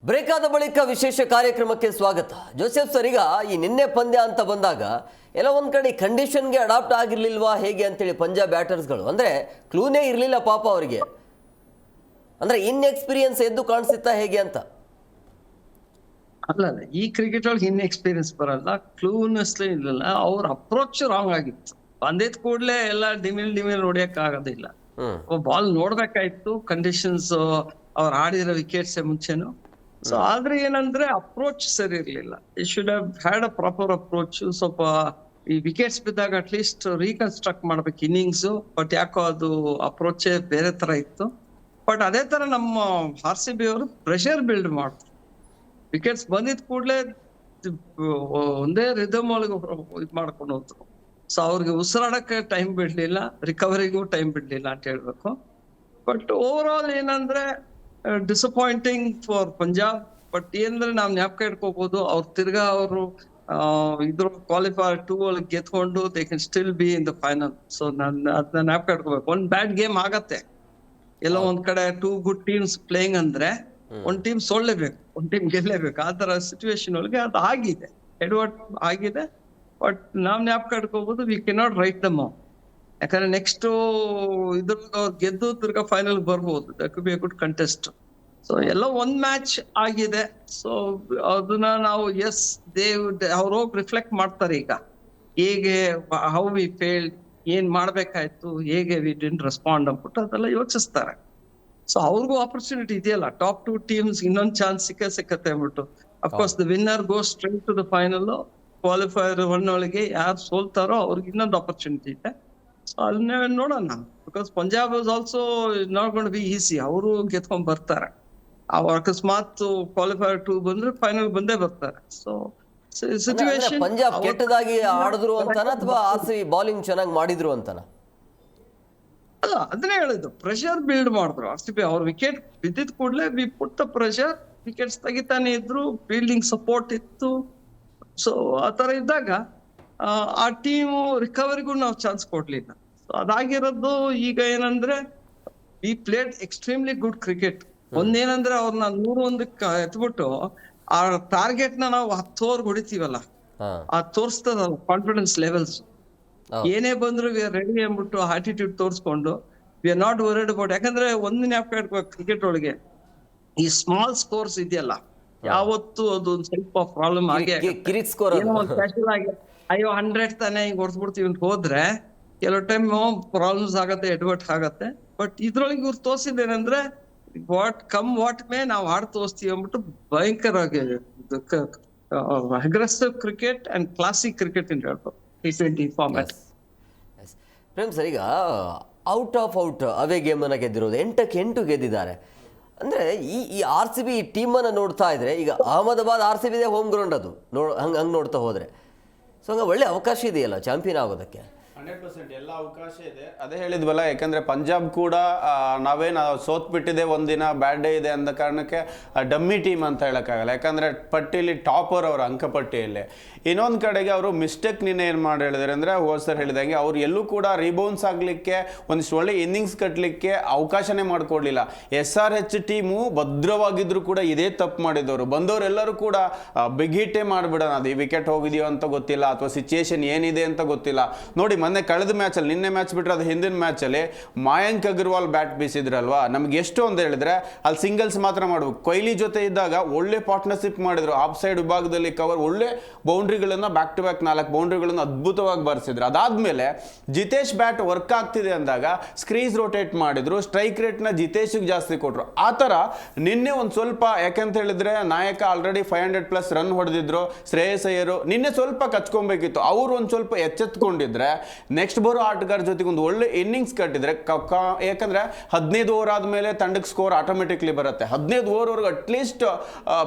Break ಆದ ಬಳಿಕ ವಿಶೇಷ ಕಾರ್ಯಕ್ರಮಕ್ಕೆ ಸ್ವಾಗತ. ಜೋಸೆಫ್ ಸರ್, ಈಗ ಈ ನಿನ್ನೆ ಪಂದ್ಯ ಅಂತ ಬಂದಾಗ ಎಲ್ಲ ಒಂದು ಕಡೆ ಕಂಡೀಷನ್ಗೆ ಅಡಾಪ್ಟ್ ಆಗಿರ್ಲಿಲ್ವಾ ಹೇಗೆ ಅಂತೇಳಿ ಪಂಜಾಬ್ ಬ್ಯಾಟರ್ಸ್ಗಳು, ಅಂದರೆ ಕ್ಲೂನೇ ಇರಲಿಲ್ಲ ಪಾಪ ಅವರಿಗೆ, ಅಂದರೆ ಇನ್ಎಕ್ಸ್ಪೀರಿಯನ್ಸ್ ಎದ್ದು ಕಾಣಿಸುತ್ತಾ ಹೇಗೆ ಅಂತ. ಅಲ್ಲ ಈ ಕ್ರಿಕೆಟ್ ಒಳಗೆ ಎಕ್ಸ್ಪೀರಿಯನ್ಸ್ ಬರಲ್ಲ, ಕ್ಲೂನೆಸ್ ಇರಲಿಲ್ಲ, ಅವ್ರ ಅಪ್ರೋಚ್ ರಾಂಗ್ ಆಗಿತ್ತು. ಬಂದಿದ್ ಕೂಡಲೇ ಎಲ್ಲ ಡಿಮಿಲ್ ಹೊಡಿಯಕ್ ಆಗೋದಿಲ್ಲ. ಬಾಲ್ ನೋಡ್ಬೇಕಾಯ್ತು, ಕಂಡೀಷನ್ಸ್ ಅವ್ರು ಆಡಿರೋ ವಿಕೆಟ್ಸ್ ಮುಂಚೆನು. ಸೊ ಆದ್ರೆ ಏನಂದ್ರೆ ಅಪ್ರೋಚ್ ಸರಿ ಇರ್ಲಿಲ್ಲ. ಈ should have had a proper approach. ಸ್ವಲ್ಪ ಈ ವಿಕೆಟ್ಸ್ ಬಿದ್ದಾಗ ಅಟ್ಲೀಸ್ಟ್ ರೀಕನ್ಸ್ಟ್ರಕ್ಟ್ ಮಾಡ್ಬೇಕು ಇನ್ನಿಂಗ್ಸ್. ಬಟ್ ಯಾಕೋ ಅದು ಅಪ್ರೋಚೇ ಬೇರೆ ತರ ಇತ್ತು. ಬಟ್ ಅದೇ ತರ ನಮ್ಮ RCB ಅವರು ಪ್ರೆಷರ್ ಬಿಲ್ಡ್ ಮಾಡ್ತಾರೆ. ವಿಕೆಟ್ಸ್ ಬಂದಿದ್ ಕೂಡಲೇ ಒಂದೇ ರಿದಮ್ ಒಳಗೆ ಇದ್ ಮಾಡ್ಕೊಂಡು ಹೋದ್ರು. ಸೊ ಅವ್ರಿಗೆ ಉಸಿರಾಡಕ್ಕೆ ಟೈಮ್ ಬಿಡ್ಲಿಲ್ಲ, ರಿಕವರಿಗೂ ಟೈಮ್ ಬಿಡ್ಲಿಲ್ಲ ಅಂತ ಹೇಳ್ಬೇಕು. ಬಟ್ ಓವರ್ ಆಲ್ ಏನಂದ್ರೆ ಡಿಸಪಾಯಿಂಟಿಂಗ್ ಫಾರ್ ಪಂಜಾಬ್. ಬಟ್ ಏನಂದ್ರೆ ನಾವ್ ಜ್ಞಾಪಕ ಇಟ್ಕೋಬಹುದು, ಅವ್ರು ತಿರ್ಗಾ ಅವರು ಇದ್ರ ಕ್ವಾಲಿಫೈರ್ 2 ಒಳಗೆ ಗೆದ್ಕೊಂಡು they can still be in the final. So ಅದನ್ನ ಜ್ಞಾಪಕ ಇಟ್ಕೋಬೇಕು. ಒಂದ್ ಬ್ಯಾಡ್ ಗೇಮ್ ಆಗತ್ತೆ, ಎಲ್ಲೋ ಒಂದ್ ಕಡೆ 2 ಗುಡ್ ಟೀಮ್ಸ್ ಪ್ಲೇಯಿಂಗ್ ಅಂದ್ರೆ ಒಂದ್ ಟೀಮ್ ಸೋಲ್ಲೇಬೇಕು, ಒಂದ್ ಟೀಮ್ ಗೆಲ್ಲೇಬೇಕು. ಆ ತರ ಸಿಚುವೇಶನ್ ಒಳಗೆ ಅದು ಆಗಿದೆ, ಎಡ್ವರ್ಟ್ ಆಗಿದೆ. ಬಟ್ ನಾವ್ ಜ್ಞಾಪಕ ಇಟ್ಕೋಬಹುದು, we cannot right dum out. ಯಾಕಂದ್ರೆ ನೆಕ್ಸ್ಟ್ ಇದ್ರ ಗೆದ್ದು ತಿರ್ಗಾ ಫೈನಲ್ ಬರ್ಬೋದು. That could be A good contest. So ಎಲ್ಲ ಒಂದ್ ಮ್ಯಾಚ್ ಆಗಿದೆ. ಸೊ ಅದನ್ನ ನಾವು ಅವ್ರು ಹೋಗಿ ರಿಫ್ಲೆಕ್ಟ್ ಮಾಡ್ತಾರೆ ಈಗ, ಹೇಗೆ ಹೌ ವಿ ಫೇಲ್ಡ್, ಏನ್ ಮಾಡ್ಬೇಕಾಯ್ತು, ಹೇಗೆ ವಿ ಡಿಡ್ಂಟ್ ರೆಸ್ಪಾಂಡ್ ಅಂದ್ಬಿಟ್ಟು ಅದೆಲ್ಲ ಯೋಚಿಸ್ತಾರೆ. ಸೊ ಅವ್ರಿಗೂ ಆಪರ್ಚುನಿಟಿ ಇದೆಯಲ್ಲ, ಟಾಪ್ 2 ಟೀಮ್ಸ್ ಇನ್ನೊಂದ್ ಚಾನ್ಸ್ ಸಿಕ್ಕತ್ತೆ ಅಂದ್ಬಿಟ್ಟು. Of course the winner goes straight to the final. Qualifier 1 ಒಳಗೆ ಯಾರು ಸೋಲ್ತಾರೋ ಅವ್ರಿಗೆ ಇನ್ನೊಂದು ಆಪರ್ಚುನಿಟಿ ಇದೆ. ಸೊ ಅದನ್ನ ನೋಡೋಣ. Because Punjab is also not going to be easy. ಅವರು ಗೆದ್ಕೊಂಡ್ ಬರ್ತಾರೆ. ಅವ್ರ ಅಕಸ್ಮಾತ್ ಕ್ವಾಲಿಫೈರ್ 2 ಬಂದ್ರೆ ಫೈನಲ್ ಬಂದೇ ಬರ್ತಾರೆ. ಸೊ ಸಿಚುವೇಶನ್ ಪಂಜಾಬ್ ಕೆಟ್ಟದಾಗಿ ಆಡಿದ್ರು ಅಂತಾನ ಅಥವಾ RCB ಬೌಲಿಂಗ್ ಚೆನ್ನಾಗಿ ಮಾಡಿದ್ರು ಅಂತಾನ? ಅಲ್ಲ, ಅದನ್ನೇ ಹೇಳಿದ್ದು, ಪ್ರೆಷರ್ ಬಿಲ್ಡ್ ಮಾಡಿದ್ರು RCB. ಅವ್ರ ವಿಕೆಟ್ ಬಿದ್ದಿದ್ ಕೂಡಲೇ we put the pressure. Wickets ತೆಗಿತಾನೆ ಇದ್ರು, ಫೀಲ್ಡಿಂಗ್ ಸಪೋರ್ಟ್ ಇತ್ತು. ಸೊ ಆತರ ಇದ್ದಾಗ ಆ ಟೀಮು ರಿಕವರಿಗೂ ನಾವು ಚಾನ್ಸ್ ಕೊಡ್ಲಿಲ್ಲ. ಸೊ ಅದಾಗಿರೋದು ಈಗ ಏನಂದ್ರೆ we played extremely good cricket. ಒಂದೇನಂದ್ರೆ ಅವ್ರನ್ನ 101ಕ್ಕೆ ಎತ್ಬಿಟ್ಟು ಆ ಟಾರ್ಗೆಟ್ ನ ನಾವು 10 ಓವರ್ ಹೊಡಿತೀವಲ್ಲ, ಅದ್ ತೋರಿಸ್ತದ ಕಾನ್ಫಿಡೆನ್ಸ್ ಲೆವೆಲ್ಸ್. ಏನೇ ಬಂದ್ರು ವಿ ಆರ್ ರೆಡಿ ಅಂದ್ಬಿಟ್ಟು ಆಟಿಟ್ಯೂಡ್ ತೋರಿಸ್ಕೊಂಡು we are not worried about. ಯಾಕಂದ್ರೆ ಒಂದ್ ಜ್ಞಾಪಕ ಇಟ್ಬೇಕು, ಕ್ರಿಕೆಟ್ ಒಳಗೆ ಈ ಸ್ಮಾಲ್ ಸ್ಕೋರ್ಸ್ ಇದೆಯಲ್ಲ, ಯಾವತ್ತು ಅದು ಒಂದ್ ಸ್ವಲ್ಪ ಪ್ರಾಬ್ಲಮ್ ಆಗಿ ಸ್ಪೆಷಲ್ ಆಗಿ ಅಯ್ಯೋ 100 ತಾನೆ ಹಿಂಗ್ ಹೊಡ್ಸ್ಬಿಡ್ತೀವಿ ಅಂತ ಹೋದ್ರೆ ಕೆಲವು ಟೈಮ್ ಪ್ರಾಬ್ಲಮ್ಸ್ ಆಗತ್ತೆ, ಎಡ್ವರ್ಟ್ ಆಗತ್ತೆ. ಬಟ್ ಇದ್ರೊಳಗೆ ಇವ್ರು ತೋರ್ಸಿದ್ದೇನಂದ್ರೆ ವಾಟ್ ಮೇ ನಾವು ಆಡ್ ತೋರಿಸ್ತೀವಿ ಅಂದ್ಬಿಟ್ಟು ಭಯಂಕರವಾಗಿ aggressive cricket and classic cricket ಅಂತ ಹೇಳ್ಬೋದು T20 ಫಾರ್ಮ್ಯಾಟ್. ಪ್ರೇಮ್ ಸರ್, ಈಗ ಔಟ್ ಅವೇ ಗೇಮನ್ನು ಗೆದ್ದಿರೋದು 8ಕ್ಕೆ 8 ಗೆದ್ದಿದ್ದಾರೆ. ಅಂದರೆ ಈ RCB ಟೀಮನ್ನು ನೋಡ್ತಾ ಇದ್ರೆ, ಈಗ ಅಹಮದಾಬಾದ್ RCB ಹೋಮ್ ಗ್ರೌಂಡ್, ಅದು ಹಂಗೆ ನೋಡ್ತಾ ಹೋದರೆ ಸೊ ಹಂಗೆ ಒಳ್ಳೆ ಅವಕಾಶ ಇದೆಯಲ್ಲ ಚಾಂಪಿಯನ್ ಆಗೋದಕ್ಕೆ. 100% ಎಲ್ಲ ಅವಕಾಶ ಇದೆ. ಅದೇ ಹೇಳಿದ್ವಲ್ಲ, ಯಾಕಂದರೆ ಪಂಜಾಬ್ ಕೂಡ ನಾವೇನು ಸೋತ್ ಬಿಟ್ಟಿದೆ, ಒಂದಿನ ಬ್ಯಾಡ್ ಡೇ ಇದೆ ಅಂದ ಕಾರಣಕ್ಕೆ ಡಮ್ಮಿ ಟೀಮ್ ಅಂತ ಹೇಳೋಕ್ಕಾಗಲ್ಲ. ಯಾಕಂದರೆ ಪಟ್ಟಿಲಿ ಟಾಪರ್ ಅವರು ಅಂಕಪಟ್ಟಿಯಲ್ಲಿ. ಇನ್ನೊಂದು ಕಡೆಗೆ ಅವರು ಮಿಸ್ಟೇಕ್ ನಿನ್ನೆ ಏನು ಮಾಡಿ ಹೇಳಿದಾರೆ ಅಂದರೆ, ಹೋದ್ ಸರ್ ಹೇಳಿದಂಗೆ ಅವ್ರು ಎಲ್ಲೂ ಕೂಡ ರೀಬೌನ್ಸ್ ಆಗಲಿಕ್ಕೆ, ಒಂದಿಷ್ಟು ಒಳ್ಳೆ ಇನ್ನಿಂಗ್ಸ್ ಕಟ್ಟಲಿಕ್ಕೆ ಅವಕಾಶನೇ ಮಾಡಿಕೊಡ್ಲಿಲ್ಲ. SRH ಟೀಮು ಭದ್ರವಾಗಿದ್ರು ಕೂಡ ಇದೇ ತಪ್ಪು ಮಾಡಿದವರು. ಬಂದವರೆಲ್ಲರೂ ಕೂಡ ಬಿಗ್ ಹಿಟ್ಟೇ ಮಾಡಿಬಿಡೋಣ, ಅದು ಈ ವಿಕೆಟ್ ಹೋಗಿದೆಯೋ ಅಂತ ಗೊತ್ತಿಲ್ಲ, ಅಥವಾ ಸಿಚುಯೇಷನ್ ಏನಿದೆ ಅಂತ ಗೊತ್ತಿಲ್ಲ. ನೋಡಿ, ಮೊನ್ನೆ ಕಳೆದ ಮ್ಯಾಚಲ್ಲಿ, ನಿನ್ನೆ ಮ್ಯಾಚ್ ಬಿಟ್ಟರೆ ಅದು ಹಿಂದಿನ ಮ್ಯಾಚಲ್ಲಿ ಮಯಾಂಕ್ ಅಗರ್ವಾಲ್ ಬ್ಯಾಟ್ ಬೀಸಿದ್ರಲ್ವಾ, ನಮ್ಗೆ ಎಷ್ಟು ಅಂತ ಹೇಳಿದ್ರೆ ಅಲ್ಲಿ ಸಿಂಗಲ್ಸ್ ಮಾತ್ರ ಮಾಡ್ಬೇಕು. ಕೊಹ್ಲಿ ಜೊತೆ ಇದ್ದಾಗ ಒಳ್ಳೆ ಪಾರ್ಟ್ನರ್ಶಿಪ್ ಮಾಡಿದ್ರು. ಆಫ್ ಸೈಡ್ ವಿಭಾಗದಲ್ಲಿ ಕವರ್, ಒಳ್ಳೆ ಬೌಂಡ್ರಿಗಳನ್ನು ಬ್ಯಾಕ್ ಟು ಬ್ಯಾಕ್ 4 ಬೌಂಡ್ರಿಗಳನ್ನು ಅದ್ಭುತವಾಗಿ ಬರ್ಸಿದ್ರು. ಅದಾದ್ಮೇಲೆ ಜಿತೇಶ್ ಬ್ಯಾಟ್ ವರ್ಕ್ ಆಗ್ತಿದೆ ಅಂದಾಗ ಸ್ಕ್ರೀಸ್ ರೊಟೇಟ್ ಮಾಡಿದ್ರು, ಸ್ಟ್ರೈಕ್ ರೇಟ್ನ ಜಿತೇಶ್ಗೆ ಜಾಸ್ತಿ ಕೊಟ್ರು. ಆ ಥರ ನಿನ್ನೆ ಒಂದು ಸ್ವಲ್ಪ, ಯಾಕಂತ ಹೇಳಿದ್ರೆ ನಾಯಕ ಆಲ್ರೆಡಿ 500+ ರನ್ ಹೊಡೆದಿದ್ರು, ಶ್ರೇಯಸ್ ಅಯ್ಯರ್ ನಿನ್ನೆ ಸ್ವಲ್ಪ ಕಚ್ಕೊಬೇಕಿತ್ತು. ಅವರು ಒಂದು ಸ್ವಲ್ಪ ಎಚ್ಚೆತ್ಕೊಂಡಿದ್ರೆ ನೆಕ್ಸ್ಟ್ ಬರೋ ಆಟಗಾರ ಜೊತೆಗೆ ಒಂದು ಒಳ್ಳೆ ಇನ್ನಿಂಗ್ಸ್ ಕಟ್ಟಿದ್ರೆ, ಯಾಕಂದ್ರೆ 15 ಓವರ್ ಆದ್ಮೇಲೆ ತಂಡಕ್ಕೆ ಸ್ಕೋರ್ ಆಟೋಮೆಟಿಕ್ಲಿ ಬರುತ್ತೆ. 15 ಓವರ್ವರೆಗೂ ಅಟ್ಲೀಸ್ಟ್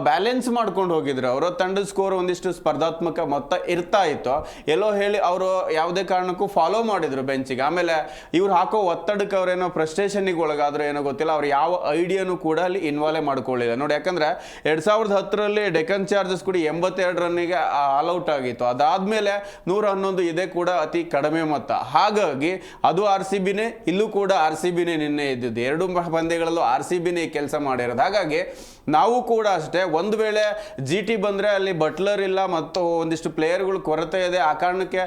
ಬ್ಯಾಲೆನ್ಸ್ ಮಾಡ್ಕೊಂಡು ಹೋಗಿದ್ರು ಅವರು. ತಂಡದ ಸ್ಕೋರ್ ಒಂದಿಷ್ಟು ಸ್ಪರ್ಧಾತ್ಮಕ ನೇಮಕ ಮೊತ್ತ ಇರ್ತಾ ಇತ್ತು, ಎಲ್ಲೋ ಹೇಳಿ ಅವರು ಯಾವುದೇ ಕಾರಣಕ್ಕೂ ಫಾಲೋ ಮಾಡಿದ್ರು ಬೆಂಚಿಗೆ. ಆಮೇಲೆ ಇವ್ರು ಹಾಕೋ ಒತ್ತಡಕ್ಕೆ ಅವ್ರೇನೋ ಫ್ರಸ್ಟ್ರೇಷನ್ಗೆ ಒಳಗಾದ್ರು ಏನೋ ಗೊತ್ತಿಲ್ಲ, ಅವ್ರು ಯಾವ ಐಡಿಯಾನು ಕೂಡ ಅಲ್ಲಿ ಇನ್ವಾಲ್ವ್ ಮಾಡ್ಕೊಳ್ಳಿಲ್ಲ ನೋಡಿ. ಯಾಕಂದ್ರೆ 2010ರಲ್ಲಿ ಡೆಕ್ಕನ್ ಚಾರ್ಜರ್ಸ್ ಕೂಡ 82 ರನ್ನಿಗೆ ಆಲ್ ಔಟ್ ಆಗಿತ್ತು. ಅದಾದ್ಮೇಲೆ 111 ಇದೇ ಕೂಡ ಅತಿ ಕಡಿಮೆ ಮೊತ್ತ. ಹಾಗಾಗಿ ಅದು RCBನೇ, ಇಲ್ಲೂ ಕೂಡ RCBನೇ ನಿನ್ನೆ ಇದ್ದಿದ್ದು. 2 ಪಂದ್ಯಗಳಲ್ಲೂ RCBನೇ ಕೆಲಸ ಮಾಡಿರೋದು. ಹಾಗಾಗಿ ನಾವು ಕೂಡ ಅಷ್ಟೇ, ಒಂದು ವೇಳೆ GT ಬಂದರೆ ಅಲ್ಲಿ ಬಟ್ಲರ್ ಇಲ್ಲ ಮತ್ತು ಒಂದಿಷ್ಟು ಪ್ಲೇಯರ್ಗಳು ಕೊರತೆ ಇದೆ, ಆ ಕಾರಣಕ್ಕೆ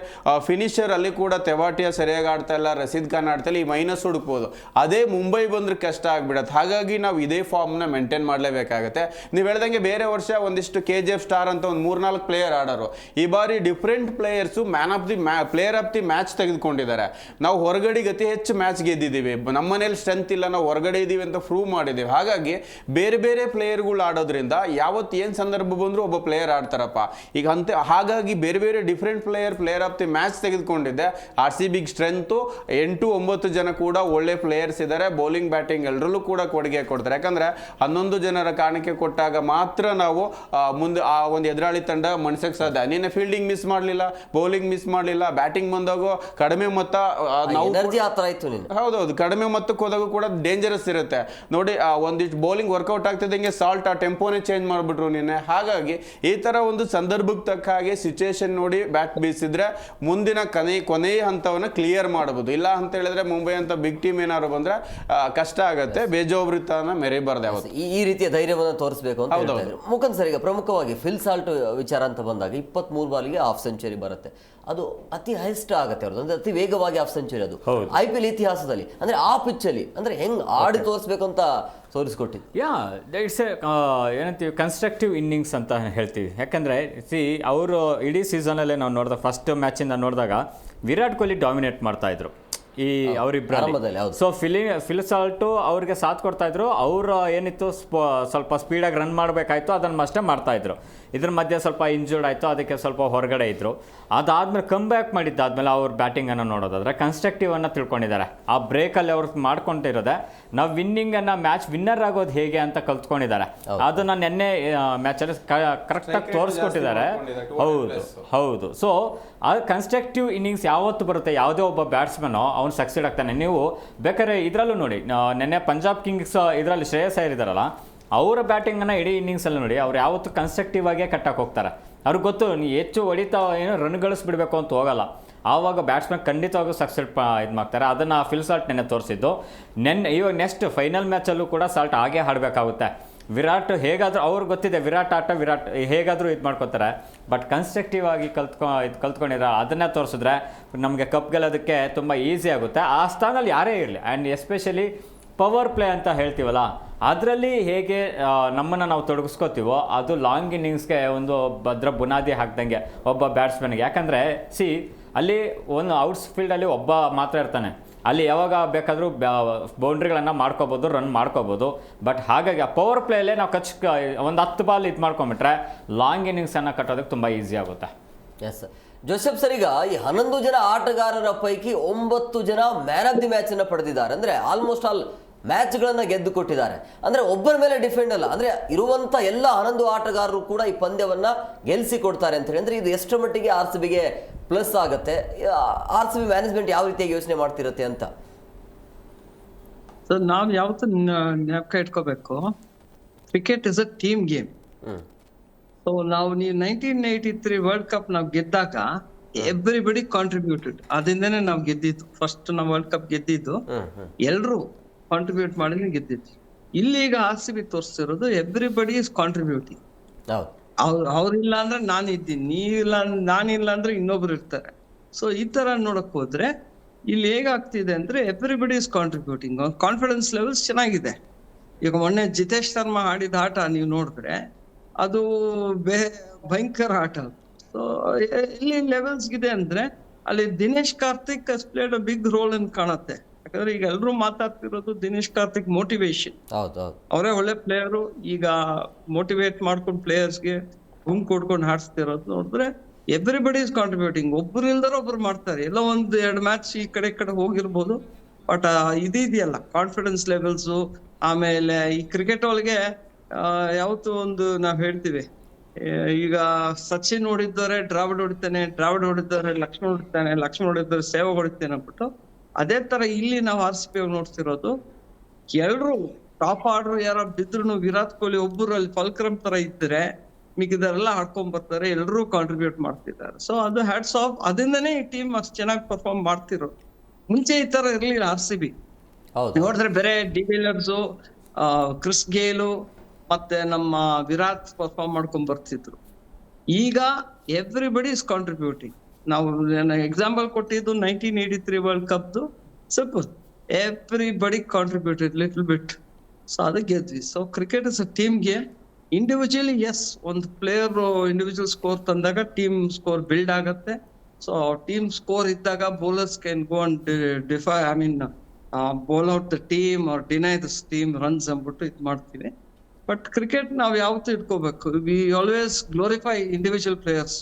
ಫಿನಿಷರ್ ಅಲ್ಲಿ ಕೂಡ ತೆವಾಟಿಯಾ ಸರಿಯಾಗಿ ಆಡ್ತಾ ಇಲ್ಲ, ರಶೀದ್ ಖಾನ್ ಆಡ್ತಾ ಇಲ್ಲ, ಈ ಮೈನಸ್ ಹುಡುಕ್ಬೋದು. ಅದೇ ಮುಂಬೈ ಬಂದ್ರೆ ಕಷ್ಟ ಆಗ್ಬಿಡತ್ತೆ. ಹಾಗಾಗಿ ನಾವು ಇದೇ ಫಾರ್ಮ್ನ ಮೇಂಟೈನ್ ಮಾಡಲೇಬೇಕಾಗತ್ತೆ. ನೀವು ಹೇಳ್ದಂಗೆ ಬೇರೆ ವರ್ಷ ಒಂದಿಷ್ಟು KGF ಸ್ಟಾರ್ ಅಂತ ಒಂದು 3-4 ಪ್ಲೇಯರ್ ಆಡೋರು, ಈ ಬಾರಿ different players player of the match ತೆಗೆದುಕೊಂಡಿದ್ದಾರೆ. ನಾವು ಹೊರಗಡೆಗೆ ಅತಿ ಹೆಚ್ಚು ಮ್ಯಾಚ್ ಗೆದ್ದಿದ್ದೀವಿ, ನಮ್ಮನೇಲಿ ಸ್ಟ್ರೆಂತ್ ಇಲ್ಲ, ನಾವು ಹೊರಗಡೆ ಇದ್ದೀವಿ ಅಂತ ಪ್ರೂವ್ ಮಾಡಿದ್ದೀವಿ. ಹಾಗಾಗಿ ಬೇರೆ ಬೇರೆ ಪ್ಲೇಯರ್ಗಳು ಆಡೋದ್ರಿಂದ ಯಾವತ್ತು ಏನು ಸಂದರ್ಭ ಬಂದರೂ ಒಬ್ಬ ಪ್ಲೇಯರ್ ಆಡ್ತಾರಪ್ಪ ಈಗ ಅಂತ. ಹಾಗಾಗಿ ಬೇರೆ ಬೇರೆ different player of the match ತೆಗೆದುಕೊಂಡಿದ್ದೆ. RCBಗೆ ಸ್ಟ್ರೆಂತು 8-9 ಜನ ಕೂಡ ಒಳ್ಳೆ ಪ್ಲೇಯರ್ಸ್ ಇದ್ದಾರೆ. ಬೌಲಿಂಗ್ ಬ್ಯಾಟಿಂಗ್ ಎಲ್ಲರಲ್ಲೂ ಕೂಡ ಕೊಡುಗೆ ಕೊಡ್ತಾರೆ. ಯಾಕಂದ್ರೆ 11 ಜನರ ಕಾಣಿಕೆ ಕೊಟ್ಟಾಗ ಮಾತ್ರ ನಾವು ಮುಂದೆ ಆ ಒಂದು ಎದುರಾಳಿ ತಂಡ ಮಣಿಸಕ್ಕೆ ಸಾಧ್ಯ. ನಿನ್ನೆ ಫೀಲ್ಡಿಂಗ್ ಮಿಸ್ ಮಾಡಲಿಲ್ಲ, ಬೌಲಿಂಗ್ ಮಿಸ್ ಮಾಡಲಿಲ್ಲ, ಬ್ಯಾಟಿಂಗ್ ಬಂದಾಗ ಕಡಿಮೆ ಮೊತ್ತ ನಾವು ಹೌದೌದು ಕಡಿಮೆ ಮೊತ್ತಕ್ಕೆ ಹೋದಾಗ ಕೂಡ ಡೇಂಜರಸ್ ಇರುತ್ತೆ ನೋಡಿ. ಒಂದಿಷ್ಟು ಬೌಲಿಂಗ್ ವರ್ಕೌಟ್ ಆಗ್ತಿದ್ದಂಗೆ ಸಾಲ್ಟ್ ಆ ಟೆಂಪೋನೇ ಚೇಂಜ್ ಮಾಡಿಬಿಟ್ರು ನಿನ್ನೆ. ಹಾಗಾಗಿ ಈ ತರ ಒಂದು ಸಂದರ್ಭಕ್ಕೆ ತಕ್ಕ ಹಾಗೆ ಸಿಚುವೇಶನ್ ನೋಡಿ ಬ್ಯಾಟ್ ಬೀಸಿದ್ರೆ ಮುಂದಿನ ಕೊನೆಯ ಹಂತವನ್ನ ಕ್ಲಿಯರ್ ಮಾಡಬಹುದು. ಇಲ್ಲ ಅಂತ ಹೇಳಿದ್ರೆ ಮುಂಬೈ ಅಂತ ಬಿಗ್ ಟೀಮ್ ಏನಾದ್ರು ಬಂದ್ರೆ ಕಷ್ಟ ಆಗತ್ತೆ, ಬೇಜವಾಬ್ದಾರಿತನ ಮೆರಿಬಾರ್ದು ಯಾವತ್ತು. ಈ ರೀತಿಯ ಧೈರ್ಯವನ್ನು ತೋರಿಸಬೇಕು ಅಂತ ಹೇಳ್ತಾ ಇದ್ರು. ಮುಖಂದ್ ಸರ್, ಈಗ ಪ್ರಮುಖವಾಗಿ ಫಿಲ್ ಸಾಲ್ಟ್ ವಿಚಾರ ಅಂತ ಬಂದಾಗ 23 ಬಾಲಿಗೆ ಹಾಫ್ ಸೆಂಚುರಿ ಬರುತ್ತೆ, ಅದು ಅತಿ ಹೈಯೆಸ್ಟ್ ಆಗುತ್ತೆ ಅವ್ರದ್ದು, ಅಂದ್ರೆ ಅತಿ ವೇಗವಾಗಿ ಹಾಫ್ ಸೆಂಚುರಿ. ಅದು IPL ಇತಿಹಾಸದಲ್ಲಿ ಅಂದ್ರೆ ಆ ಪಿಚ್ಚಲ್ಲಿ ಅಂದ್ರೆ ಹೆಂಗ್ ಆಡಿ ತೋರಿಸ್ಬೇಕು ಅಂತ ತೋರಿಸ್ಕೊಟ್ಟಿದ್ದು. ಇಟ್ಸ್ ಏನಂತೀವಿ ಕನ್ಸ್ಟ್ರಕ್ಟಿವ್ ಇನ್ನಿಂಗ್ಸ್ ಅಂತ ಹೇಳ್ತೀವಿ. ಯಾಕಂದರೆ ಅವರು ಇಡೀ ಸೀಸನಲ್ಲೇ ನಾವು ನೋಡಿದಾಗ ಫಸ್ಟ್ ಮ್ಯಾಚಿಂದ ನೋಡಿದಾಗ ವಿರಾಟ್ ಕೊಹ್ಲಿ ಡಾಮಿನೇಟ್ ಮಾಡ್ತಾಯಿದ್ರು ಈ ಅವರಿಬ್ಬರಲ್ಲಿ. ಸೊ ಫಿಲ್ ಸಾಲ್ಟು ಅವ್ರಿಗೆ ಸಾಥ್ ಕೊಡ್ತಾ ಇದ್ರು. ಅವರು ಏನಿತ್ತು ಸ್ವಲ್ಪ ಸ್ಪೀಡಾಗಿ ರನ್ ಮಾಡಬೇಕಾಯ್ತು, ಅದನ್ನು ಅಷ್ಟೇ ಮಾಡ್ತಾಯಿದ್ರು. ಇದ್ರ ಮಧ್ಯೆ ಸ್ವಲ್ಪ ಇಂಜೂರ್ಡ್ ಆಯಿತು, ಅದಕ್ಕೆ ಸ್ವಲ್ಪ ಹೊರಗಡೆ ಇದ್ದರು. ಅದಾದಮೇಲೆ ಕಮ್ ಬ್ಯಾಕ್ ಮಾಡಿದ್ದಾದ್ಮೇಲೆ ಅವ್ರ ಬ್ಯಾಟಿಂಗನ್ನು ನೋಡೋದಾದ್ರೆ ಕನ್ಸ್ಟ್ರಕ್ಟಿವನ್ನು ತಿಳ್ಕೊಂಡಿದ್ದಾರೆ. ಆ ಬ್ರೇಕಲ್ಲಿ ಅವ್ರು ಮಾಡ್ಕೊಂಡಿರೋದೆ ನಾವು ವಿನ್ನಿಂಗನ್ನು ಮ್ಯಾಚ್ ವಿನ್ನರ್ ಆಗೋದು ಹೇಗೆ ಅಂತ ಕಲ್ತ್ಕೊಂಡಿದ್ದಾರೆ. ಅದನ್ನು ನಿನ್ನೆ ಮ್ಯಾಚಲ್ಲಿ ಕರೆಕ್ಟಾಗಿ ತೋರಿಸ್ಕೊಟ್ಟಿದ್ದಾರೆ. ಹೌದು. ಸೊ ಆ ಕನ್ಸ್ಟ್ರಕ್ಟಿವ್ ಇನ್ನಿಂಗ್ಸ್ ಯಾವತ್ತು ಬರುತ್ತೆ, ಯಾವುದೇ ಒಬ್ಬ ಬ್ಯಾಟ್ಸ್ಮನ್ನು ಅವ್ನು ಸಕ್ಸೀಡ್ ಆಗ್ತಾನೆ. ನೀವು ಬೇಕಾದ್ರೆ ಇದರಲ್ಲೂ ನೋಡಿ, ನಿನ್ನೆ ಪಂಜಾಬ್ ಕಿಂಗ್ಸ್ ಇದರಲ್ಲಿ ಶ್ರೇಯಸ್ ಅಯ್ಯರ್ ಇದ್ದಾರಲ್ಲ, ಅವರ ಬ್ಯಾಟಿಂಗನ್ನು ಇಡೀ ಇನ್ನಿಂಗ್ಸಲ್ಲಿ ನೋಡಿ ಅವ್ರು ಯಾವತ್ತು ಕನ್ಸ್ಟ್ರಕ್ಟಿವ್ ಆಗೇ ಕಟ್ಟಕ್ಕೆ ಹೋಗ್ತಾರೆ. ಅವ್ರಿಗೆ ಗೊತ್ತು ನೀ ಹೆಚ್ಚು ಹೊಡಿತಾ ಏನೋ ರನ್ ಗಳಿಸ್ಬಿಡ್ಬೇಕು ಅಂತ ಹೋಗಲ್ಲ. ಆವಾಗ ಬ್ಯಾಟ್ಸ್ಮನ್ ಖಂಡಿತವಾಗೂ ಸಕ್ಸೆಡ್ ಇದು ಮಾಡ್ತಾರೆ. ಅದನ್ನು ಫಿಲ್ ಸಾಲ್ಟ್ ನೆನ್ನೆ ತೋರಿಸಿದ್ದು. ಇವಾಗ ನೆಕ್ಸ್ಟ್ ಫೈನಲ್ ಮ್ಯಾಚಲ್ಲೂ ಕೂಡ ಸಾಲ್ಟ್ ಹಾಗೇ ಆಡಬೇಕಾಗುತ್ತೆ. ವಿರಾಟ್ ಹೇಗಾದರೂ ಅವ್ರಿಗೆ ಗೊತ್ತಿದೆ, ವಿರಾಟ್ ಹೇಗಾದರೂ ಇದು ಮಾಡ್ಕೋತಾರೆ. ಬಟ್ ಕನ್ಸ್ಟ್ರಕ್ಟಿವ್ ಆಗಿ ಕಲ್ತ್ಕೊಂಡಿರೋ ಅದನ್ನೇ ತೋರಿಸಿದ್ರೆ ನಮಗೆ ಕಪ್ ಗೆಲ್ಲೋದಕ್ಕೆ ತುಂಬ ಈಸಿ ಆಗುತ್ತೆ. ಆ ಸ್ಥಾನದಲ್ಲಿ ಯಾರೇ ಇರಲಿ, ಆ್ಯಂಡ್ ಎಸ್ಪೆಷಲಿ ಪವರ್ ಪ್ಲೇ ಅಂತ ಹೇಳ್ತೀವಲ್ಲ, ಅದರಲ್ಲಿ ಹೇಗೆ ನಮ್ಮನ್ನು ನಾವು ತೊಡಗಿಸ್ಕೋತೀವೋ ಅದು ಲಾಂಗ್ ಇನ್ನಿಂಗ್ಸ್ಗೆ ಒಂದು ಭದ್ರ ಬುನಾದಿ ಹಾಕ್ದಂಗೆ ಒಬ್ಬ ಬ್ಯಾಟ್ಸ್ಮನ್ಗೆ. ಯಾಕಂದರೆ ಅಲ್ಲಿ ಒಂದು ಔಟ್ಸ್ ಫೀಲ್ಡಲ್ಲಿ ಒಬ್ಬ ಮಾತ್ರ ಇರ್ತಾನೆ, ಅಲ್ಲಿ ಯಾವಾಗ ಬೇಕಾದರೂ ಬೌಂಡ್ರಿಗಳನ್ನು ಮಾಡ್ಕೋಬೋದು, ರನ್ ಮಾಡ್ಕೋಬೋದು. ಬಟ್ ಹಾಗಾಗಿ ಆ ಪವರ್ ಪ್ಲೇಯಲ್ಲೇ ನಾವು ಒಂದು 10 ಬಾಲ್ ಇದು ಮಾಡ್ಕೊಂಬಿಟ್ರೆ ಲಾಂಗ್ ಇನ್ನಿಂಗ್ಸನ್ನು ಕಟ್ಟೋದಕ್ಕೆ ತುಂಬ ಈಸಿ ಆಗುತ್ತೆ. ಎಸ್ ಜೋಸೆಫ್ ಸರ್, ಈಗ ಈ 11 ಜನ ಆಟಗಾರರ ಪೈಕಿ 9 ಜನ ಮ್ಯಾನ್ ಆಫ್ ದಿ ಮ್ಯಾಚ್ ಅನ್ನು ಪಡೆದಿದ್ದಾರೆ. ಅಂದ್ರೆ ಆಲ್ಮೋಸ್ಟ್ ಆಲ್ ಮ್ಯಾಚ್ಗಳನ್ನ ಗೆದ್ದು ಕೊಟ್ಟಿದ್ದಾರೆ. ಅಂದ್ರೆ ಒಬ್ಬರ ಮೇಲೆ ಡಿಫೆಂಡ್ ಅಲ್ಲ, ಅಂದ್ರೆ ಇರುವಂತ ಎಲ್ಲ 11 ಆಟಗಾರರು ಕೂಡ ಈ ಪಂದ್ಯವನ್ನ ಗೆಲ್ಲಿಸಿ ಕೊಡ್ತಾರೆ ಅಂತ ಹೇಳಿ. ಅಂದ್ರೆ ಇದು ಎಷ್ಟು ಮಟ್ಟಿಗೆ RCBಗೆ ಪ್ಲಸ್ ಆಗುತ್ತೆ, RCB ಮ್ಯಾನೇಜ್ಮೆಂಟ್ ಯಾವ ರೀತಿಯಾಗಿ ಯೋಚನೆ ಮಾಡ್ತಿರುತ್ತೆ ಅಂತ. ಸೊ ನಾವ್ ಯಾವತ್ತೂ ಜ್ಞಾಪಕ ಇಟ್ಕೋಬೇಕು, cricket is a team game. So ನೀವು 1983 ವರ್ಲ್ಡ್ ಕಪ್ ನಾವು ಗೆದ್ದಾಗ ಎವ್ರಿಬಡಿ ಕಾಂಟ್ರಿಬ್ಯೂಟೆಡ್. ಅದರಿಂದನೇ ನಾವು ಗೆದ್ದಿದ್ದು, ಫಸ್ಟ್ ನಾವು ವರ್ಲ್ಡ್ ಕಪ್ ಗೆದ್ದಿದ್ದು ಎಲ್ರು ಕಾಂಟ್ರಿಬ್ಯೂಟ್ ಮಾಡಿ ಗೆದ್ದಿದ್ದು. ಇಲ್ಲಿ ಈಗ RCB ತೋರಿಸ್ತಿರೋದು ಎವ್ರಿಬಡಿ ಇಸ್ ಕಾಂಟ್ರಿಬ್ಯೂಟಿಂಗ್. ಅವ್ರಿಲ್ಲ ಅಂದ್ರೆ ನಾನು ಇದ್ದೀನಿ, ನೀವಿಲ್ಲ ನಾನಿಲ್ಲ ಅಂದ್ರೆ ಇನ್ನೊಬ್ರು ಇರ್ತಾರೆ. ಸೊ ಈ ತರ ನೋಡಕ್ ಹೋದ್ರೆ ಇಲ್ಲಿ ಹೇಗಾಗ್ತಿದೆ ಅಂದ್ರೆ everybody is contributing. Confidence levels ಚೆನ್ನಾಗಿದೆ. ಈಗ ಮೊನ್ನೆ ಜಿತೇಶ್ ಶರ್ಮಾ ಆಡಿದ ಆಟ ನೀವು ನೋಡಿದ್ರೆ ಅದು ಭಯಂಕರ ಆಟ. ಸೊ ಎಲ್ಲಿ ಲೆವೆಲ್ಸ್ ಇದೆ ಅಂದ್ರೆ ಅಲ್ಲಿ ದಿನೇಶ್ ಕಾರ್ತಿಕ್ ಹಸ್ ಪ್ಲೇಡ್ ಅ ಬಿಗ್ ರೋಲ್ ಅಂತ ಕಾಣುತ್ತೆ. ಯಾಕಂದ್ರೆ ಈಗ ಎಲ್ರು ಮಾತಾಡ್ತಿರೋದು ದಿನೇಶ್ ಕಾರ್ತಿಕ್ ಮೋಟಿವೇಶನ್. ಅವರೇ ಒಳ್ಳೆ ಪ್ಲೇಯರು. ಈಗ ಮೋಟಿವೇಟ್ ಮಾಡ್ಕೊಂಡು ಪ್ಲೇಯರ್ಸ್ಗೆ ಗುಂಪು ಕೊಡ್ಕೊಂಡು ಹಾಡ್ಸ್ತಿರೋದು ನೋಡಿದ್ರೆ ಎವ್ರಿಬಡಿ ಇಸ್ ಕಾಂಟ್ರಿಬ್ಯೂಟಿಂಗ್. ಒಬ್ರು ಇಲ್ದಾರ ಒಬ್ರು ಮಾಡ್ತಾರೆ. ಎಲ್ಲೋ 1-2 ಮ್ಯಾಚ್ ಈ ಕಡೆ ಹೋಗಿರ್ಬೋದು. ಬಟ್ ಇದೆಯಲ್ಲ ಕಾನ್ಫಿಡೆನ್ಸ್ ಲೆವೆಲ್ಸ್. ಆಮೇಲೆ ಈ ಕ್ರಿಕೆಟ್ ಒಳಗೆ ಯಾವತ್ತು ಒಂದು ನಾವ್ ಹೇಳ್ತೀವಿ, ಈಗ ಸಚಿನ್ ಹೊಡಿದ್ದಾರೆ ದ್ರಾವಿಡ್ ಹೊಡಿತಾನೆ, ದ್ರಾವಿಡ್ ಹೊಡಿದ್ದಾರೆ ಲಕ್ಷ್ಮಣ್ ಹೊಡಿತಾನೆ, ಲಕ್ಷ್ಮಣ್ ಹೊಡಿದ್ದಾರೆ ಸೇವಗ್ ಹೊಡಿತಾನೆ ಅಂದ್ಬಿಟ್ಟು ಅದೇ ತರ ಇಲ್ಲಿ ನಾವು RCB ನೋಡ್ತಿರೋದು. ಎಲ್ರು ಟಾಪ್ ಆರ್ಡರ್ ಯಾರ ಬಿದ್ರು ವಿರಾಟ್ ಕೊಹ್ಲಿ ಒಬ್ಬರು ಅಲ್ಲಿ ಫಲ್ಕ್ರಮ್ ತರ ಇದ್ರೆ ಮಿಕ್ಕಿದರೆಲ್ಲ ಆಡ್ಕೊಂಡ್ ಬರ್ತಾರೆ, ಎಲ್ರು ಕಾಂಟ್ರಿಬ್ಯೂಟ್ ಮಾಡ್ತಿದ್ದಾರೆ. ಸೊ ಅದು ಹ್ಯಾಟ್ಸ್ ಆಫ್. ಅದರಿಂದನೇ ಈ ಟೀಮ್ ಅಷ್ಟು ಚೆನ್ನಾಗಿ ಪರ್ಫಾರ್ಮ್ ಮಾಡ್ತಿರೋ. ಮುಂಚೆ ಈ ತರ ಇರ್ಲಿಲ್ಲ RCB. ಹೌದು ನೋಡಿದ್ರೆ ಬೇರೆ ಡಿವಿಲಿಯರ್ಸು, ಕ್ರಿಸ್ ಗೇಲು ಮತ್ತೆ ನಮ್ಮ ವಿರಾಟ್ ಪರ್ಫಾರ್ಮ್ ಮಾಡ್ಕೊಂಡ್ ಬರ್ತಿದ್ರು. ಈಗ ಎವ್ರಿಬಡಿ ಇಸ್ ಕಾಂಟ್ರಿಬ್ಯೂಟಿಂಗ್. ನಾವು ಎಕ್ಸಾಂಪಲ್ ಕೊಟ್ಟಿದ್ದು 1983 ವರ್ಲ್ಡ್ ಕಪ್ದು simple, everybody contributed little bit. So ಅದಕ್ಕೆ ಗೆದ್ವಿ. So cricket is a team game. Individually yes, ಒಂದು ಪ್ಲೇಯರ್ ಇಂಡಿವಿಜುವಲ್ ಸ್ಕೋರ್ ತಂದಾಗ ಟೀಮ್ ಸ್ಕೋರ್ ಬಿಲ್ಡ್ ಆಗತ್ತೆ. ಸೊ ಟೀಮ್ ಸ್ಕೋರ್ ಇದ್ದಾಗ bowlers can go and defy, I mean bowl out the team or deny this team runs ಅಂದ್ಬಿಟ್ಟು ಇದು ಮಾಡ್ತೀವಿ. But cricket ನಾವು ಯಾವತ್ತೂ ಇಟ್ಕೋಬೇಕು, we always glorify individual players.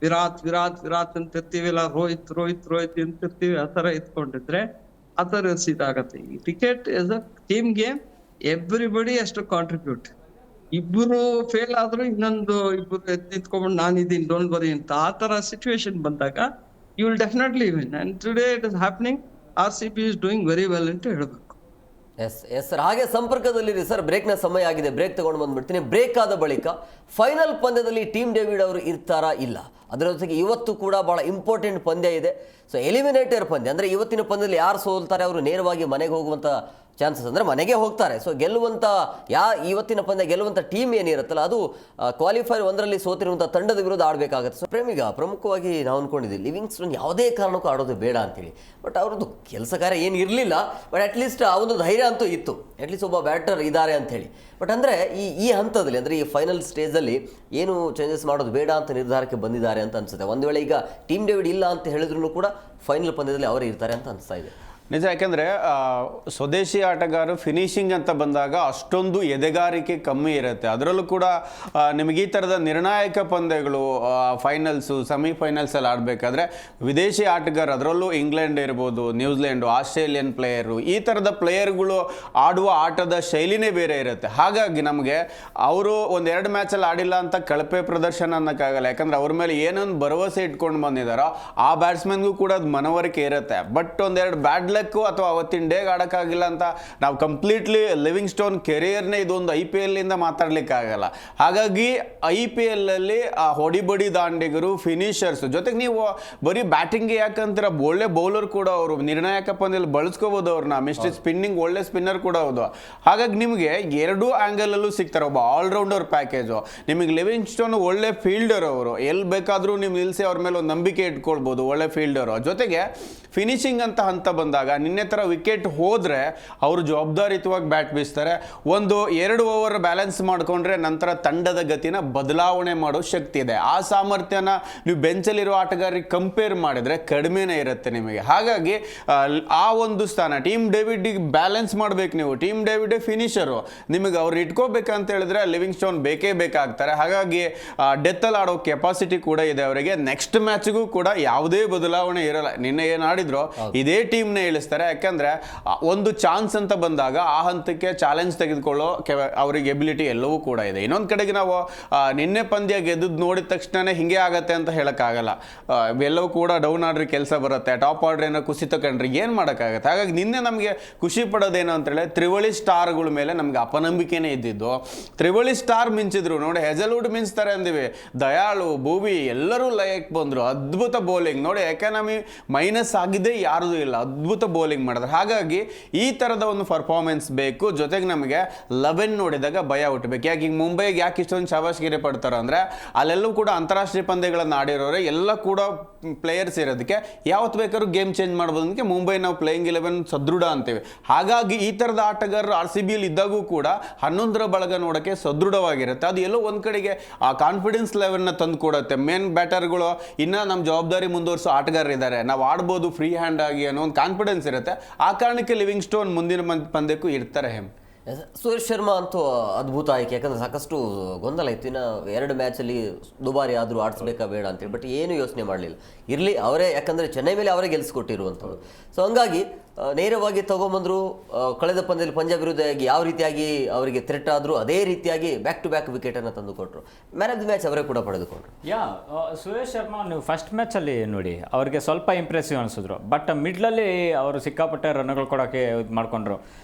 Virat Virat Virat ಅಂತ ಇರ್ತೀವಿ, ಇಲ್ಲ ರೋಹಿತ್ ರೋಹಿತ್ ರೋಹಿತ್ ಅಂತ ಇರ್ತೀವಿ. ಆ ತರ ಇಟ್ಕೊಂಡಿದ್ರೆ ಆ ತರ ಇದಾಗತ್ತೆ. ಈ cricket is a team game, everybody has to contribute. ಇಬ್ರು ಫೇಲ್ ಆದ್ರೂ ಇನ್ನೊಂದು ಇಬ್ರು ನಿಂತ್ಕೊಂಡ್ಬಿಟ್ಟು ನಾನು ಇದೀನಿ ಡೋಂಟ್ ವರಿ ಅಂತ ಆ ತರ ಸಿಚುವೇಶನ್ ಬಂದಾಗ you will definitely win. And today it is happening. RCB is doing very well ಅಂತ ಹೇಳ್ಬೇಕು. ಎಸ್ ಸರ್, ಹಾಗೆ ಸಂಪರ್ಕದಲ್ಲಿರಿ ಸರ್. ಬ್ರೇಕ್ನ ಸಮಯ ಆಗಿದೆ, ಬ್ರೇಕ್ ತಗೊಂಡು ಬಂದ್ಬಿಡ್ತೀನಿ. ಬ್ರೇಕ್ ಆದ ಬಳಿಕ ಫೈನಲ್ ಪಂದ್ಯದಲ್ಲಿ ಟೀಮ್ ಡೇವಿಡ್ ಅವರು ಇರ್ತಾರಾ ಇಲ್ಲ, ಅದರ ಜೊತೆಗೆ ಇವತ್ತು ಕೂಡ ಬಹಳ ಇಂಪಾರ್ಟೆಂಟ್ ಪಂದ್ಯ ಇದೆ. ಸೊ ಎಲಿಮಿನೇಟರ್ ಪಂದ್ಯ ಅಂದರೆ ಇವತ್ತಿನ ಪಂದ್ಯದಲ್ಲಿ ಯಾರು ಸೋಲ್ತಾರೆ ಅವರು ನೇರವಾಗಿ ಮನೆಗೆ ಹೋಗುವಂಥ ಚಾನ್ಸಸ್, ಅಂದರೆ ಮನೆಗೆ ಹೋಗ್ತಾರೆ. ಸೊ ಗೆಲ್ಲುವಂಥ ಇವತ್ತಿನ ಪಂದ್ಯ ಗೆಲ್ಲುವಂಥ ಟೀಮ್ ಏನಿರುತ್ತಲ್ಲ ಅದು ಕ್ವಾಲಿಫೈರ್ 1ರಲ್ಲಿ ಸೋತಿರುವಂಥ ತಂಡದ ವಿರುದ್ಧ ಆಡಬೇಕಾಗುತ್ತೆ. ಸೊ ಪ್ರೇಮಿಗ ಪ್ರಮುಖವಾಗಿ ನಾವು ಅಂದ್ಕೊಂಡಿದ್ದೀವಿ ಲಿವಿಂಗ್ಸ್ಟನ್ ಯಾವುದೇ ಕಾರಣಕ್ಕೂ ಆಡೋದು ಬೇಡ ಅಂತೇಳಿ. ಬಟ್ ಅವ್ರದ್ದು ಕೆಲಸ ಕಾರ್ಯ ಏನು ಇರಲಿಲ್ಲ, ಬಟ್ ಅಟ್ಲೀಸ್ಟ್ ಆ ಒಂದು ಧೈರ್ಯ ಅಂತೂ ಇತ್ತು, ಅಟ್ಲೀಸ್ಟ್ ಒಬ್ಬ ಬ್ಯಾಟರ್ ಇದ್ದಾರೆ ಅಂಥೇಳಿ. ಬಟ್ ಅಂದರೆ ಈ ಹಂತದಲ್ಲಿ ಅಂದರೆ ಈ ಫೈನಲ್ ಸ್ಟೇಜಲ್ಲಿ ಏನು ಚೇಂಜಸ್ ಮಾಡೋದು ಬೇಡ ಅಂತ ನಿರ್ಧಾರಕ್ಕೆ ಬಂದಿದ್ದಾರೆ ಅಂತ ಅನಿಸುತ್ತೆ. ಒಂದು ವೇಳೆ ಈಗ ಟೀಮ್ ಡೇವಿಡ್ ಇಲ್ಲ ಅಂತ ಹೇಳಿದ್ರು ಕೂಡ ಫೈನಲ್ ಪಂದ್ಯದಲ್ಲಿ ಅವರೇ ಇರ್ತಾರೆ ಅಂತ ಅನಿಸ್ತಾ ಇದೆ. ನಿಜ, ಯಾಕೆಂದರೆ ಸ್ವದೇಶಿ ಆಟಗಾರರು ಫಿನಿಶಿಂಗ್ ಅಂತ ಬಂದಾಗ ಅಷ್ಟೊಂದು ಎದೆಗಾರಿಕೆ ಕಮ್ಮಿ ಇರುತ್ತೆ. ಅದರಲ್ಲೂ ಕೂಡ ನಿಮಗೆ ಈ ಥರದ ನಿರ್ಣಾಯಕ ಪಂದ್ಯಗಳು ಫೈನಲ್ಸು ಸೆಮಿಫೈನಲ್ಸಲ್ಲಿ ಆಡಬೇಕಾದ್ರೆ ವಿದೇಶಿ ಆಟಗಾರ, ಅದರಲ್ಲೂ ಇಂಗ್ಲೆಂಡ್ ಇರ್ಬೋದು, ನ್ಯೂಜಿಲೆಂಡು, ಆಸ್ಟ್ರೇಲಿಯನ್ ಪ್ಲೇಯರು, ಈ ಥರದ ಪ್ಲೇಯರ್ಗಳು ಆಡುವ ಆಟದ ಶೈಲಿನೇ ಬೇರೆ ಇರುತ್ತೆ. ಹಾಗಾಗಿ ನಮಗೆ ಅವರು ಒಂದೆರಡು ಮ್ಯಾಚಲ್ಲಿ ಆಡಿಲ್ಲ ಅಂತ ಕಳಪೆ ಪ್ರದರ್ಶನ ಅನ್ನೋಕ್ಕಾಗಲ್ಲ. ಯಾಕಂದರೆ ಅವ್ರ ಮೇಲೆ ಏನೊಂದು ಭರವಸೆ ಇಟ್ಕೊಂಡು ಬಂದಿದ್ದಾರೋ ಆ ಬ್ಯಾಟ್ಸ್ಮನ್ಗೂ ಕೂಡ ಅದು ಮನವರಿಕೆ ಇರುತ್ತೆ. ಬಟ್ ಒಂದೆರಡು ಬ್ಯಾಡ್ ಲಕ್ಕು ಅಥವಾ ಅವತ್ತಿನ ಡೇಗೆ ಆಡೋಕ್ಕಾಗಿಲ್ಲ ಅಂತ ನಾವು ಕಂಪ್ಲೀಟ್ಲಿ ಲಿವಿಂಗ್ಸ್ಟೋನ್ ಕೆರಿಯರ್ನೇ ಇದೊಂದು IPL ಇಂದ ಮಾತಾಡ್ಲಿಕ್ಕಾಗಲ್ಲ. ಹಾಗಾಗಿ IPL ಅಲ್ಲಿ ಆ ಹೊಡಿಬಡಿ ದಾಂಡಿಗರು, ಫಿನಿಷರ್ಸ್ ಜೊತೆಗೆ ನೀವು ಬರೀ ಬ್ಯಾಟಿಂಗ್ಗೆ ಯಾಕಂತೀರ, ಒಳ್ಳೆ ಬೌಲರ್ ಕೂಡ ಅವರು ನಿರ್ಣಾಯಕ ಪಂದ್ಯದಲ್ಲಿ ಬಳಸ್ಕೋಬೋದು ಅವ್ರನ್ನ. ಮಿಸ್ಟರ್ ಸ್ಪಿನ್ನಿಂಗ್ ಒಳ್ಳೆ ಸ್ಪಿನ್ನರ್ ಕೂಡ ಹೌದು. ಹಾಗಾಗಿ ನಿಮಗೆ ಎರಡೂ ಆ್ಯಂಗಲಲ್ಲೂ ಸಿಗ್ತಾರೆ, ಒಬ್ಬ ಆಲ್ರೌಂಡರ್ ಪ್ಯಾಕೇಜು. ನಿಮಗೆ ಲಿವಿಂಗ್ಸ್ಟೋನ್ ಒಳ್ಳೆ ಫೀಲ್ಡರ್, ಅವರು ಎಲ್ಲಿ ಬೇಕಾದರೂ ನೀವು ನಿಲ್ಲಿಸಿ ಅವ್ರ ಮೇಲೆ ಒಂದು ನಂಬಿಕೆ ಇಟ್ಕೊಳ್ಬೋದು, ಒಳ್ಳೆ ಫೀಲ್ಡರು. ಜೊತೆಗೆ ಫಿನಿಶಿಂಗ್ ಅಂತ ಹಂತ ಬಂದಾಗ ನಿನ್ನೆ ಥರ ವಿಕೆಟ್ ಹೋದರೆ ಅವರು ಜವಾಬ್ದಾರಿಯುತವಾಗಿ ಬ್ಯಾಟ್ ಬೀಸ್ತಾರೆ. 1-2 ಓವರ್ ಬ್ಯಾಲೆನ್ಸ್ ಮಾಡಿಕೊಂಡ್ರೆ ನಂತರ ತಂಡದ ಗತಿನ ಬದಲಾವಣೆ ಮಾಡೋ ಶಕ್ತಿ ಇದೆ. ಆ ಸಾಮರ್ಥ್ಯನ ನೀವು ಬೆಂಚಲ್ಲಿರೋ ಆಟಗಾರರಿಗೆ ಕಂಪೇರ್ ಮಾಡಿದರೆ ಕಡಿಮೆನೇ ಇರುತ್ತೆ ನಿಮಗೆ. ಹಾಗಾಗಿ ಆ ಒಂದು ಸ್ಥಾನ ಟೀಮ್ ಡೇವಿಡ್ಗೆ ಬ್ಯಾಲೆನ್ಸ್ ಮಾಡಬೇಕು ನೀವು. ಟೀಮ್ ಡೇವಿಡ್ ಫಿನಿಷರು, ನಿಮಗೆ ಅವ್ರು ಇಟ್ಕೋಬೇಕಂತ ಹೇಳಿದ್ರೆ ಲಿವಿಂಗ್ಸ್ಟೋನ್ ಬೇಕೇ ಬೇಕಾಗ್ತಾರೆ. ಹಾಗಾಗಿ ಡೆತ್ತಲ್ಲಿ ಆಡೋ ಕೆಪಾಸಿಟಿ ಕೂಡ ಇದೆ ಅವರಿಗೆ. ನೆಕ್ಸ್ಟ್ ಮ್ಯಾಚ್ಗೂ ಕೂಡ ಯಾವುದೇ ಬದಲಾವಣೆ ಇರಲ್ಲ. ನಿನ್ನೆ ಏನು ಆಡಿದ್ರು ಇದೇ ಟೀಮ್ನೇ ಇಳಿಸ್ತಾರೆ. ಯಾಕಂದ್ರೆ ಒಂದು ಚಾನ್ಸ್ ಅಂತ ಬಂದಾಗ ಆ ಹಂತಕ್ಕೆ ಚಾಲೆಂಜ್ ತೆಗೆದುಕೊಳ್ಳೋ ಅವರಿಗೆ ಎಬಿಲಿಟಿ ಎಲ್ಲವೂ ಕೂಡ ಇದೆ. ಇನ್ನೊಂದು ಕಡೆಗೆ ನಾವು ನಿನ್ನೆ ಪಂದ್ಯ ಗೆದ್ದು ನೋಡಿದ ತಕ್ಷಣ ಹಿಂಗೆ ಆಗತ್ತೆ ಅಂತ ಹೇಳೋಕ್ಕಾಗಲ್ಲ. ಎಲ್ಲವೂ ಕೂಡ ಡೌನ್ ಆರ್ಡ್ರಿಗೆ ಕೆಲಸ ಬರುತ್ತೆ, ಟಾಪ್ ಆರ್ಡ್ರ್ ಏನೋ ಕುಸಿತ ಕಂಡ್ರೆ ಏನು ಮಾಡೋಕ್ಕಾಗತ್ತೆ. ಹಾಗಾಗಿ ನಿನ್ನೆ ನಮಗೆ ಖುಷಿ ಪಡೋದೇನು ಅಂತೇಳಿ ತ್ರಿವಳಿ ಸ್ಟಾರ್ಗಳ ಮೇಲೆ ನಮಗೆ ಅಪನಂಬಿಕೆನೇ ಇದ್ದಿದ್ದು. ತ್ರಿವಳಿ ಸ್ಟಾರ್ ಮಿಂಚಿದ್ರು ನೋಡಿ, ಹೆಜಲ್ವುಡ್ ಮಿಂಚ್ತಾರೆ ಅಂದಿವಿ, ದಯಾಳು, ಭೂವಿ ಎಲ್ಲರೂ ಲಯಕ್ಕೆ ಬಂದರು. ಅದ್ಭುತ ಬೌಲಿಂಗ್ ನೋಡಿ, ಎಕಾನಮಿ ಮೈನಸ್ ಆಗಿದೆ ಯಾರ್ದು ಇಲ್ಲ, ಅದ್ಭುತ ಬೌಲಿಂಗ್ ಮಾಡಿದ್ರೆ. ಹಾಗಾಗಿ ಈ ಥರದ ಒಂದು ಪರ್ಫಾರ್ಮೆನ್ಸ್ ಬೇಕು. ಜೊತೆಗೆ ನಮಗೆ 11 ನೋಡಿದಾಗ ಭಯ ಹುಟ್ಟಬೇಕು. ಯಾಕೆ ಈಗ ಮುಂಬೈಗೆ ಯಾಕೆ ಇಷ್ಟೊಂದು ಶಾಬಾಷ್ಗಿರಿ ಪಡ್ತಾರೆ ಅಂದರೆ ಅಲ್ಲೆಲ್ಲೂ ಕೂಡ ಅಂತಾರಾಷ್ಟ್ರೀಯ ಪಂದ್ಯಗಳನ್ನು ಆಡಿರೋರೆ ಎಲ್ಲ ಕೂಡ ಪ್ಲೇಯರ್ಸ್ ಇರೋದಕ್ಕೆ ಯಾವತ್ತು ಬೇಕಾದ್ರೂ ಗೇಮ್ ಚೇಂಜ್ ಮಾಡ್ಬೋದು. ಅದಕ್ಕೆ ಮುಂಬೈ ನಾವು ಪ್ಲೇಯಿಂಗ್ 11 ಸದೃಢ ಅಂತೀವಿ. ಹಾಗಾಗಿ ಈ ಥರದ ಆಟಗಾರರು RCBಯಲ್ಲಿ ಇದ್ದಾಗೂ ಕೂಡ 11ರ ಬಳಗ ನೋಡೋಕ್ಕೆ ಸದೃಢವಾಗಿರುತ್ತೆ. ಅದು ಎಲ್ಲೋ ಒಂದು ಕಡೆಗೆ ಆ ಕಾನ್ಫಿಡೆನ್ಸ್ ಲೆವೆಲ್ನ ತಂದು ಕೊಡುತ್ತೆ. ಮೇನ್ ಬ್ಯಾಟರ್ಗಳು ಇನ್ನೂ ನಮ್ಮ ಜವಾಬ್ದಾರಿ ಮುಂದುವರಿಸೋ ಆಟಗಾರರಿದ್ದಾರೆ, ನಾವು ಆಡ್ಬೋದು ಫ್ರೀ ಹ್ಯಾಂಡ್ ಆಗಿ ಅನ್ನೋ ಒಂದು ಕಾನ್ಫಿಡೆನ್ಸ್ ಇರುತ್ತೆ. ಆ ಕಾರಣಕ್ಕೆ ಲಿವಿಂಗ್ಸ್ಟೋನ್ ಮುಂದಿನ ಪಂದ್ಯಕ್ಕೂ ಇರ್ತಾರೆ. ಸುರೇಶ್ ಶರ್ಮಾ ಅಂತೂ ಅದ್ಭುತ ಆಯ್ಕೆ. ಯಾಕಂದರೆ ಸಾಕಷ್ಟು ಗೊಂದಲ ಇತ್ತು, ಇನ್ನು 2 ಮ್ಯಾಚಲ್ಲಿ ದುಬಾರಿ ಆದರೂ ಆಡಿಸ್ಬೇಕಾ ಬೇಡ ಅಂತೇಳಿ. ಬಟ್ ಏನು ಯೋಚನೆ ಮಾಡಲಿಲ್ಲ, ಇರಲಿ ಅವರೇ, ಯಾಕಂದರೆ ಚೆನ್ನೈ ಮೇಲೆ ಅವರೇ ಗೆಲ್ಲಿಸ್ಕೊಟ್ಟಿರುವಂಥದ್ದು. ಸೊ ಹಂಗಾಗಿ ನೇರವಾಗಿ ತಗೊಂಬಂದ್ರು. ಕಳೆದ ಪಂದ್ಯದಲ್ಲಿ ಪಂಜಾಬ್ ವಿರುದ್ಧ ಯಾವ ರೀತಿಯಾಗಿ ಅವರಿಗೆ ಥ್ರೆಟ್ ಆದ್ರು ಅದೇ ರೀತಿಯಾಗಿ ಬ್ಯಾಕ್ ಟು ಬ್ಯಾಕ್ ವಿಕೆಟ್ ಅನ್ನು ತಂದುಕೊಟ್ರು. ಮ್ಯಾನ್ ಆಫ್ ದಿ ಮ್ಯಾಚ್ ಅವರೇ ಕೂಡ ಪಡೆದುಕೊಂಡ್ರು. ಸುರೇಶ್ ಶರ್ಮಾ ನೀವು ಫಸ್ಟ್ ಮ್ಯಾಚಲ್ಲಿ ನೋಡಿ ಅವ್ರಿಗೆ ಸ್ವಲ್ಪ ಇಂಪ್ರೆಸಿವ್ ಅನಿಸಿದ್ರು. ಬಟ್ ಮಿಡ್ಲಲ್ಲಿ ಅವರು ಸಿಕ್ಕಾಪಟ್ಟೆ ರನ್ಗಳು ಕೊಡೋಕ್ಕೆ ಇದು ಮಾಡ್ಕೊಂಡ್ರು.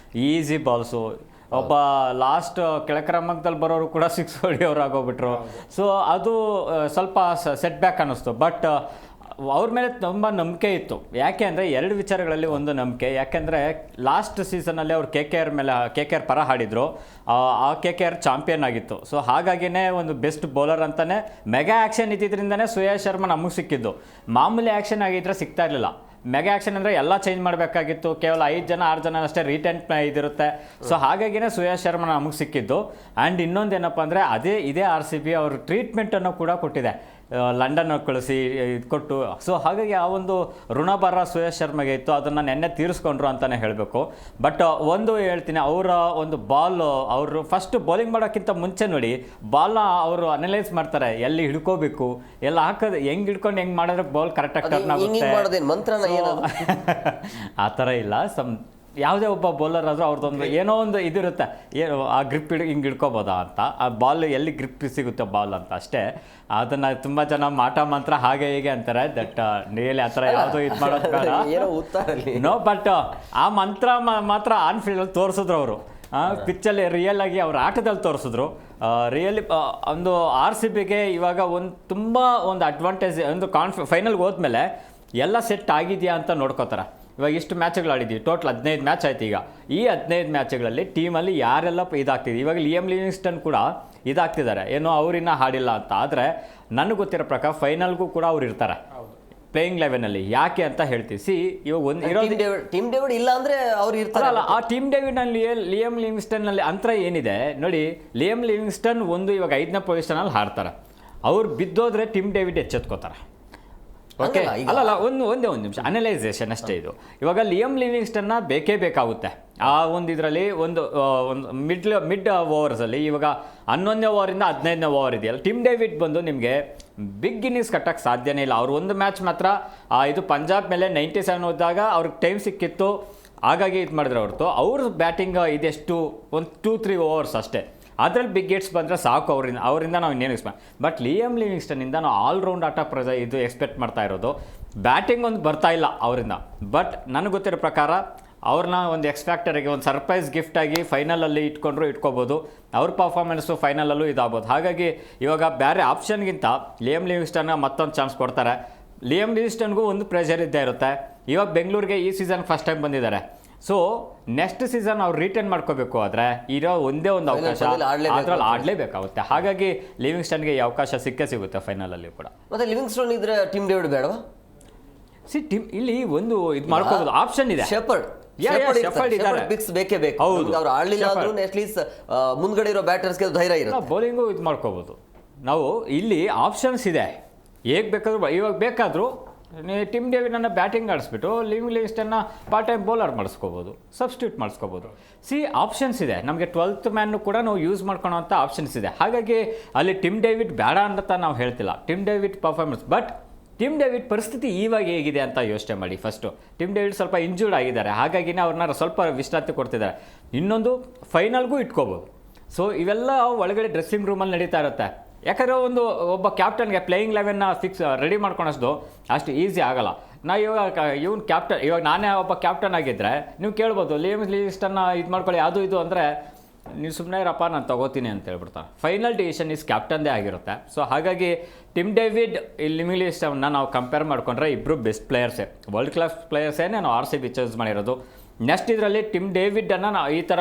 ಈಸಿ ಬಾಲ್ಸು, ಒಬ್ಬ ಲಾಸ್ಟ್ ಕೆಳಕ್ರಮದಲ್ಲಿ ಬರೋರು ಕೂಡ 6 ಹೊಡೆಯೋರು ಆಗೋಗ್ಬಿಟ್ರು. ಸೊ ಅದು ಸ್ವಲ್ಪ ಸೆಟ್ ಬ್ಯಾಕ್ ಅನ್ನಿಸ್ತು. ಬಟ್ ಅವ್ರ ಮೇಲೆ ತುಂಬ ನಂಬಿಕೆ ಇತ್ತು. ಯಾಕೆ ಅಂದರೆ 2 ವಿಚಾರಗಳಲ್ಲಿ ಒಂದು ನಂಬಿಕೆ. ಯಾಕೆಂದರೆ ಲಾಸ್ಟ್ ಸೀಸನಲ್ಲಿ ಅವ್ರು KKR ಪರ ಆಡಿದ್ರು. ಆ KKR ಚಾಂಪಿಯನ್ ಆಗಿತ್ತು. ಸೊ ಹಾಗಾಗಿನೇ ಒಂದು ಬೆಸ್ಟ್ ಬೌಲರ್ ಅಂತಲೇ ಮೆಗಾ ಆ್ಯಕ್ಷನ್ ಇದ್ದಿದ್ದರಿಂದನೇ ಸುರೇಶ್ ಶರ್ಮಾ ನಮಗೆ ಸಿಕ್ಕಿದ್ದು. ಮಾಮೂಲಿ ಆ್ಯಕ್ಷನ್ ಆಗಿದ್ದರೆ ಸಿಗ್ತಾ ಇರಲಿಲ್ಲ. ಮೆಗಾ ಆ್ಯಕ್ಷನ್ ಅಂದರೆ ಎಲ್ಲ ಚೇಂಜ್ ಮಾಡಬೇಕಾಗಿತ್ತು. ಕೇವಲ 5 ಜನ 6 ಜನ ಅಷ್ಟೇ ರಿಟೆಂಟ್ ಇದಿರುತ್ತೆ. ಸೊ ಹಾಗಾಗಿನೇ ಸುರೇಶ್ ಶರ್ಮಾ ನಮಗೆ ಸಿಕ್ಕಿದ್ದು. ಆ್ಯಂಡ್ ಇನ್ನೊಂದೇನಪ್ಪ ಅಂದರೆ ಇದೇ RCB ಅವರು ಟ್ರೀಟ್ಮೆಂಟನ್ನು ಕೂಡ ಕೊಟ್ಟಿದೆ, ಲಂಡನ್ ಕಳಿಸಿ ಇದು ಕೊಟ್ಟು. ಸೊ ಹಾಗಾಗಿ ಆ ಒಂದು ಋಣಭಾರ ಸುರೇಶ್ ಶರ್ಮಗೆ ಇತ್ತು, ಅದನ್ನು ನೆನ್ನೆ ತೀರಿಸ್ಕೊಂಡ್ರು ಅಂತಲೇ ಹೇಳಬೇಕು. ಬಟ್ ಒಂದು ಹೇಳ್ತೀನಿ, ಅವರ ಒಂದು ಅವರು ಫಸ್ಟ್ ಬೌಲಿಂಗ್ ಮಾಡೋಕ್ಕಿಂತ ಮುಂಚೆ ನೋಡಿ ಬಾಲ್ನ ಅವರು ಅನಲೈಸ್ ಮಾಡ್ತಾರೆ. ಎಲ್ಲಿ ಹಿಡ್ಕೋಬೇಕು, ಎಲ್ಲ ಹಾಕೋದು, ಹೆಂಗೆ ಹಿಡ್ಕೊಂಡು ಹೆಂಗೆ ಮಾಡಿದ್ರೆ ಬಾಲ್ ಕರೆಕ್ಟಾಗಿ ಟರ್ನ್ ಆಗುತ್ತೆ. ಆ ಥರ ಇಲ್ಲ. ಯಾವುದೇ ಒಬ್ಬ ಬೌಲರ್ ಆದರೂ ಅವ್ರದ್ದೊಂದು ಏನೋ ಒಂದು ಇದಿರುತ್ತೆ, ಆ ಗ್ರಿಪ್ ಹಿಂಗೆ ಹಿಡ್ಕೋಬೋದಾ ಅಂತ, ಆ ಬಾಲ್ ಎಲ್ಲಿ ಗ್ರಿಪ್ ಸಿಗುತ್ತೆ ಬಾಲ್ ಅಂತ ಅಷ್ಟೇ. ಅದನ್ನು ತುಂಬ ಜನ ಮಾಟ ಮಂತ್ರ ಹಾಗೆ ಹೀಗೆ ಅಂತಾರೆ. ದಟ್ ರಿಯಲಿ ಆ ಥರ ಯಾವುದೋ ಇದು ಮಾಡೋದು ಬೇಡ. ನೋ, ಬಟ್ ಆ ಮಂತ್ರ ಮಾತ್ರ ಆನ್ ಫೀಲ್ಡಲ್ಲಿ ತೋರಿಸಿದ್ರು ಅವರು. ಪಿಚ್ಚಲ್ಲಿ ರಿಯಲ್ ಆಗಿ ಅವ್ರ ಆಟದಲ್ಲಿ ತೋರಿಸಿದ್ರು. ರಿಯಲಿ ಒಂದು RCBಗೆ ಇವಾಗ ತುಂಬ ಒಂದು ಅಡ್ವಾಂಟೇಜ್, ಒಂದು ಫೈನಲ್ಗೆ ಹೋದ್ಮೇಲೆ ಎಲ್ಲ ಸೆಟ್ ಆಗಿದೆಯಾ ಅಂತ ನೋಡ್ಕೋತಾರೆ. ಇವಾಗ ಇಷ್ಟು ಮ್ಯಾಚ್ಗಳು ಆಡಿದ್ವಿ, ಟೋಟಲ್ 15 ಮ್ಯಾಚ್ ಆಯ್ತು. ಈಗ ಈ 15 ಮ್ಯಾಚ್ಗಳಲ್ಲಿ ಟೀಮಲ್ಲಿ ಯಾರೆಲ್ಲ ಇದಾಗ್ತಿದೆ, ಇವಾಗ ಲಿಯಮ್ ಲಿವಿಂಗ್ಸ್ಟನ್ ಕೂಡ ಇದಾಗ್ತಿದ್ದಾರೆ, ಏನೋ ಅವರಿನ್ನ ಹಾಡಿಲ್ಲ ಅಂತ. ಆದರೆ ನನಗೆ ಗೊತ್ತಿರೋ ಪ್ರಕಾರ ಫೈನಲ್ಗೂ ಕೂಡ ಅವ್ರು ಇರ್ತಾರೆ ಪ್ಲೇಯಿಂಗ್ 11ಅಲ್ಲಿ. ಯಾಕೆ ಅಂತ ಹೇಳ್ತೀವಿ. ಇವಾಗ ಟೀಮ್ ಡೇವಿಡ್ ಇಲ್ಲ ಅಂದರೆ ಅವ್ರು ಇರ್ತಾರಲ್ಲ. ಆ ಟೀಮ್ ಡೇವಿಡ್ನಲ್ಲಿ ಲಿಯಮ್ ಲಿವಿಂಗ್ಸ್ಟನ್ನಲ್ಲಿ ಅಂತರ ಏನಿದೆ ನೋಡಿ. ಲಿಯಮ್ ಲಿವಿಂಗ್ಸ್ಟನ್ ಇವಾಗ 5ನೇ ಪೊಸಿಷನಲ್ಲಿ ಹಾಡ್ತಾರೆ. ಅವ್ರು ಬಿದ್ದೋದ್ರೆ ಟೀಮ್ ಡೇವಿಡ್ ಎಚ್ಚೆತ್ಕೋತಾರೆ. ಓಕೆ, ಅಲ್ಲಲ್ಲ, ಒಂದೇ ಒಂದು ನಿಮಿಷ ಅನಲೈಸೇಷನ್ ಅಷ್ಟೇ ಇದು. ಇವಾಗ ಲಿಯಮ್ ಲಿವಿಂಗ್ಸ್ಟನ್ನ ಬೇಕೇ ಬೇಕಾಗುತ್ತೆ ಆ ಒಂದು ಇದರಲ್ಲಿ. ಒಂದು ಮಿಡ್ ಓವರ್ಸಲ್ಲಿ ಇವಾಗ 11ನೇ ಓವರಿಂದ 15ನೇ ಓವರ್ ಇದೆಯಲ್ಲ, ಟಿಮ್ ಡೇವಿಡ್ ಬಂದು ನಿಮಗೆ ಬಿಗ್ ಇನ್ನಿಂಗ್ಸ್ ಕಟ್ಟಕ್ಕೆ ಸಾಧ್ಯನೇ ಇಲ್ಲ. ಅವ್ರು ಒಂದು ಮ್ಯಾಚ್ ಮಾತ್ರ ಇದು ಪಂಜಾಬ್ ಮೇಲೆ 97 ಹೋದಾಗ ಅವ್ರಿಗೆ ಟೈಮ್ ಸಿಕ್ಕಿತ್ತು, ಹಾಗಾಗಿ ಇದು ಮಾಡಿದ್ರೆ ಹೊರತು ಅವ್ರ ಬ್ಯಾಟಿಂಗ್ ಇದೆಷ್ಟು ಒಂದು 2-3 ಓವರ್ಸ್ ಅಷ್ಟೇ. ಅದರಲ್ಲಿ ಬಿಗ್ ಹಿಟ್ಸ್ ಬಂದರೆ ಸಾಕು ಅವರಿಂದ ನಾವು ಇನ್ನೇನು ಎಕ್ಸ್ಪೆಕ್ಟ್. ಬಟ್ ಲಿಯಮ್ ಲಿವಿಂಗ್ಸ್ಟನ್ನಿಂದ ನಾವು ಆಲ್ರೌಂಡ್ ಆಟ ಇದು ಎಕ್ಸ್ಪೆಕ್ಟ್ ಮಾಡ್ತಾ ಇರೋದು. ಬ್ಯಾಟಿಂಗ್ ಒಂದು ಬರ್ತಾ ಇಲ್ಲ ಅವರಿಂದ. ಬಟ್ ನನಗೆ ಗೊತ್ತಿರೋ ಪ್ರಕಾರ ಅವ್ರನ್ನ ಒಂದು ಎಕ್ಸ್ಪೆಕ್ಟರಿಗೆ ಒಂದು ಸರ್ಪ್ರೈಸ್ ಗಿಫ್ಟಾಗಿ ಫೈನಲಲ್ಲಿ ಇಟ್ಕೋಬೋದು. ಅವ್ರ ಪರ್ಫಾರ್ಮೆನ್ಸು ಫೈನಲಲ್ಲೂ ಇದಾಗ್ಬೋದು. ಹಾಗಾಗಿ ಇವಾಗ ಬೇರೆ ಆಪ್ಷನ್ಗಿಂತ ಲಿಯಮ್ ಲಿವಿಂಗ್ಸ್ಟನ್ಗೆ ಮತ್ತೊಂದು ಚಾನ್ಸ್ ಕೊಡ್ತಾರೆ. ಲಿಯಮ್ ಲಿವಿಂಗ್ಸ್ಟನ್ಗೂ ಒಂದು ಪ್ರೆಷರ್ ಇದ್ದೇ ಇರುತ್ತೆ. ಇವಾಗ ಬೆಂಗಳೂರಿಗೆ ಈ ಸೀಸನ್ ಫಸ್ಟ್ ಟೈಮ್ ಬಂದಿದ್ದಾರೆ. ಸೊ ನೆಕ್ಸ್ಟ್ ಸೀಸನ್ ಅವ್ರು ರಿಟರ್ನ್ ಮಾಡ್ಕೋಬೇಕು ಆದರೆ ಇರೋ ಒಂದೇ ಒಂದು ಅವಕಾಶ, ಅದ್ರಲ್ಲಿ ಆಡಲೇಬೇಕಾಗುತ್ತೆ. ಹಾಗಾಗಿ ಲಿವಿಂಗ್ಸ್ಟನ್ಗೆ ಈ ಅವಕಾಶ ಸಿಗುತ್ತೆ ಫೈನಲಲ್ಲಿ ಕೂಡ. ಮತ್ತೆ ಲಿವಿಂಗ್ಸ್ಟನ್ ಇದ್ರೆ ಟೀಮ್ ಡೇವಿಡ್ ಬೇಡವಾ? ಟೀಮ್ ಇಲ್ಲಿ ಒಂದು ಇದು ಮಾಡ್ಕೋಬಹುದು, ಆಪ್ಷನ್ ಇದೆ. ಶೆಪರ್ಡ್ ಬೇಕೇ ಬೇಕು. ಅವ್ರು ಆಡಲಿಲ್ಲ ಅಂದ್ರೂ ಅಟ್ಲೀಸ್ಟ್ ಮುಂದ್ಗಡೆ ಇರೋ ಬ್ಯಾಟರ್ಸ್ಗೆ ಧೈರ್ಯ ಇರುತ್ತೆ, ಬೌಲಿಂಗು ಇದು ಮಾಡ್ಕೋಬಹುದು. ನಾವು ಇಲ್ಲಿ ಆಪ್ಷನ್ಸ್ ಇದೆ. ಹೇಗೆ ಬೇಕಾದ್ರೂ ಇವಾಗ ಬೇಕಾದರೂ ಟಿಮ್ ಡೇವಿಡ್ನ ಬ್ಯಾಟಿಂಗ್ ಆಡಿಸ್ಬಿಟ್ಟು ಲಿವಿಂಗ್ಸ್ಟನ್ನ ಪಾರ್ಟ್ ಟೈಮ್ ಬೌಲರ್ ಮಾಡಿಸ್ಕೋಬೋದು, ಸಬ್ಸ್ಟಿಟ್ಯೂಟ್ ಮಾಡಿಸ್ಕೋಬೋದು. ಆಪ್ಷನ್ಸ್ ಇದೆ ನಮಗೆ. 12th ಮ್ಯಾನ್ನು ಕೂಡ ನಾವು ಯೂಸ್ ಮಾಡ್ಕೊಳ್ಳೋಂಥ ಆಪ್ಷನ್ಸ್ ಇದೆ. ಹಾಗಾಗಿ ಅಲ್ಲಿ ಟಿಮ್ ಡೇವಿಡ್ ಬೇಡ ಅಂತ ನಾವು ಹೇಳ್ತಿಲ್ಲ. Tim David performance, but Tim David ಪರಿಸ್ಥಿತಿ ಇವಾಗ ಹೇಗಿದೆ ಅಂತ ಯೋಚನೆ ಮಾಡಿ. ಫಸ್ಟು ಟಿಮ್ ಡೇವಿಡ್ ಸ್ವಲ್ಪ ಇಂಜೂರ್ಡ್ ಆಗಿದ್ದಾರೆ, ಹಾಗಾಗಿನೇ ಅವ್ರನ್ನ ಸ್ವಲ್ಪ ವಿಶ್ರಾಂತಿ ಕೊಡ್ತಿದ್ದಾರೆ. ಇನ್ನೊಂದು ಫೈನಲ್ಗೂ ಇಟ್ಕೋಬೋದು. ಸೊ ಇವೆಲ್ಲ ಒಳಗಡೆ ಡ್ರೆಸ್ಸಿಂಗ್ ರೂಮಲ್ಲಿ ನಡೀತಾ ಇರುತ್ತೆ. ಯಾಕಂದರೆ ಒಬ್ಬ ಕ್ಯಾಪ್ಟನ್ಗೆ ಪ್ಲೇಯಿಂಗ್ 11ನ ಫಿಕ್ಸ್ ರೆಡಿ ಮಾಡ್ಕೊಳೋದು ಅಷ್ಟು ಈಸಿ ಆಗೋಲ್ಲ. ಇವ್ನು ಕ್ಯಾಪ್ಟನ್, ಇವಾಗ ನಾನೇ ಒಬ್ಬ ಕ್ಯಾಪ್ಟನ್ ಆಗಿದ್ದರೆ ನೀವು ಕೇಳ್ಬೋದು ಲಿಯಮ್ ಲಿವಿಂಗ್ಸ್ಟನ್ನ ಇದು ಮಾಡ್ಕೊಳ್ಳಿ ಅದು ಇದು ಅಂದರೆ ನೀವು ಸುಮ್ಮನೆ ಇರಪ್ಪ ನಾನು ತಗೋತೀನಿ ಅಂತ ಹೇಳ್ಬಿಡ್ತಾರೆ. ಫೈನಲ್ ಡಿಸಿಷನ್ ಈಸ್ ಕ್ಯಾಪ್ಟನ್ದೇ ಆಗಿರುತ್ತೆ. ಸೊ ಹಾಗಾಗಿ ಟಿಮ್ ಡೇವಿಡ್ ಲಿಯಮ್ ಲಿವಿಂಗ್ಸ್ಟನ್ನ ನಾವು ಕಂಪೇರ್ ಮಾಡಿಕೊಂಡ್ರೆ ಇಬ್ಬರು ಬೆಸ್ಟ್ ಪ್ಲೇಯರ್ಸೇ, ವರ್ಲ್ಡ್ ಕ್ಲಾಸ್ ಪ್ಲೇಯರ್ಸೇ ನಾವು RCB ಚೂಸ್ ಮಾಡಿರೋದು. ನೆಕ್ಸ್ಟ್ ಇದರಲ್ಲಿ ಟಿಮ್ ಡೇವಿಡನ್ನು ನಾವು ಈ ಥರ